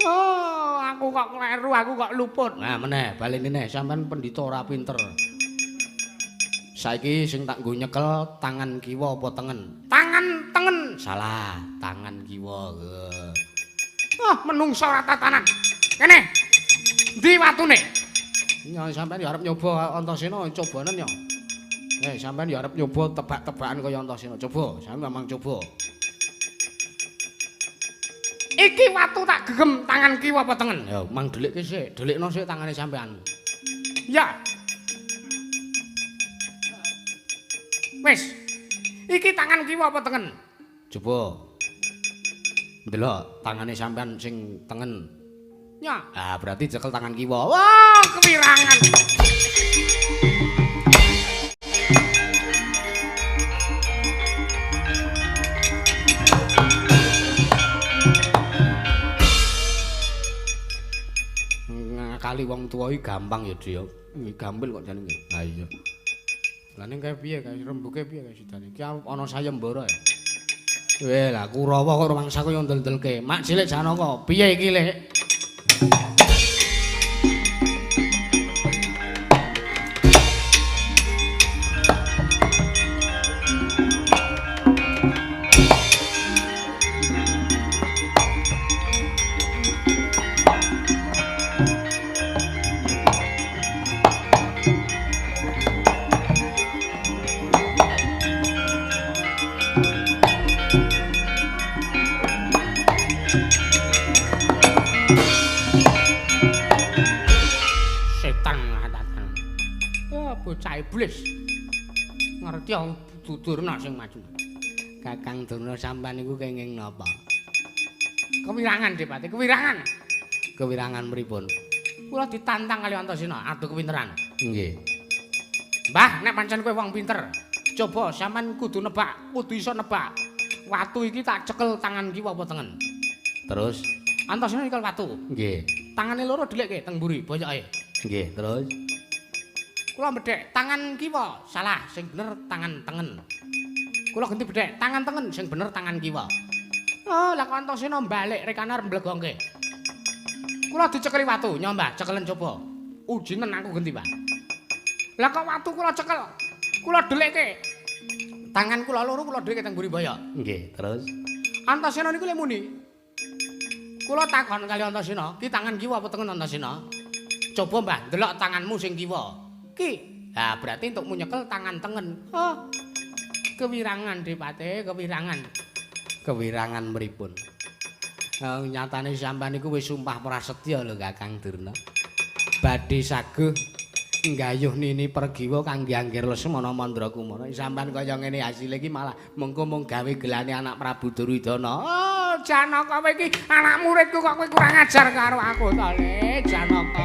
Oh, aku kok kleru, aku kok luput. Nah, meneh, baleni neh, sampean pendhita ora pinter. Saiki sing tak nggo nyekel tangan kiwa apa tengen? Tangan tengen. Salah, tangan kiwa. Ah, menungso ora tatanan. Kene. Ndi watune? Ya sampean ya arep nyoba Antasena cobanen ya. Sampean ya arep nyoba tebak-tebakan kaya Antasena. Coba, sampean memang coba. Iki watu tak gegem tangan kiwa apa tengen? Ya, mang delikke sik, delikno sik tangane sampean. Ya. Wis. Iki tangan kiwa apa tengen? Coba. Ndelok tangane sampean sing tengen. Ya. Ah, berarti cekel tangan kiwa. Wah, kewirangan. Kali wong tuwa iki gampang ya, Dik. Gampil kok jane iki. Ha iya. Lah ning kae piye kae rembuke piye kae sidane? Ki ana sayembara ya. Lah Kurawa kok rumangsaku yo ndel-ndelke. Mak cilik Janaka, piye iki, Lek? Bocah iblis. Ngerti wong Durna sing maju. Kakang Durna sampean niku kenging napa? Kewirangan, Dipati, kewirangan. Kewirangan pripun? Kula ditantang kali Antasena, adu kepinteran. Nggih. Mbah, nek pancen kowe wong pinter, coba sampean kudu nebak, kudu iso nebak. Watu iki tak cekel tangan kiwa apa tengen? Terus Antasena nyekel watu. nggih. Tangane loro delikke teng mburi, boyoke. Nggih, terus Kula bedhek tangan kiwa, salah, sing bener tangan tengen. Kula ganti bedhek tangan tengen, sing bener tangan kiwa. Oh, lah kok Antasena balik rekane arep mblegongke. Kula dicekeli watu, nyombah cekelen coba. Ujinen aku genti, Pak. Lah kok watu kula cekel. Kula delikke. Tangan kula loro kula delikke teng mburi boyo. Nggih, terus Antasena niku lek muni. Kula takon kali Antasena, ki tangan kiwa apa tengen Antasena? Coba Mbah, delok tanganmu sing kiwa. Ki. Ha, berarti untuk nyekel tangan tengen. Oh. Kewirangan Dipate, kewirangan. Kewirangan mripun. Nyatane sampean niku wis sumpah prasetya lho Kakang Durna. Badhe saguh nggayuh nini pergiwa kangge anggir Lesmana Mandrakumara. Sampean kaya ngene hasil iki malah mengko mung gawe gelane anak Prabu Duryudana. Oh, Janaka kowe iki anak muridku kok kowe kurang ajar karo aku to, Le. Janaka.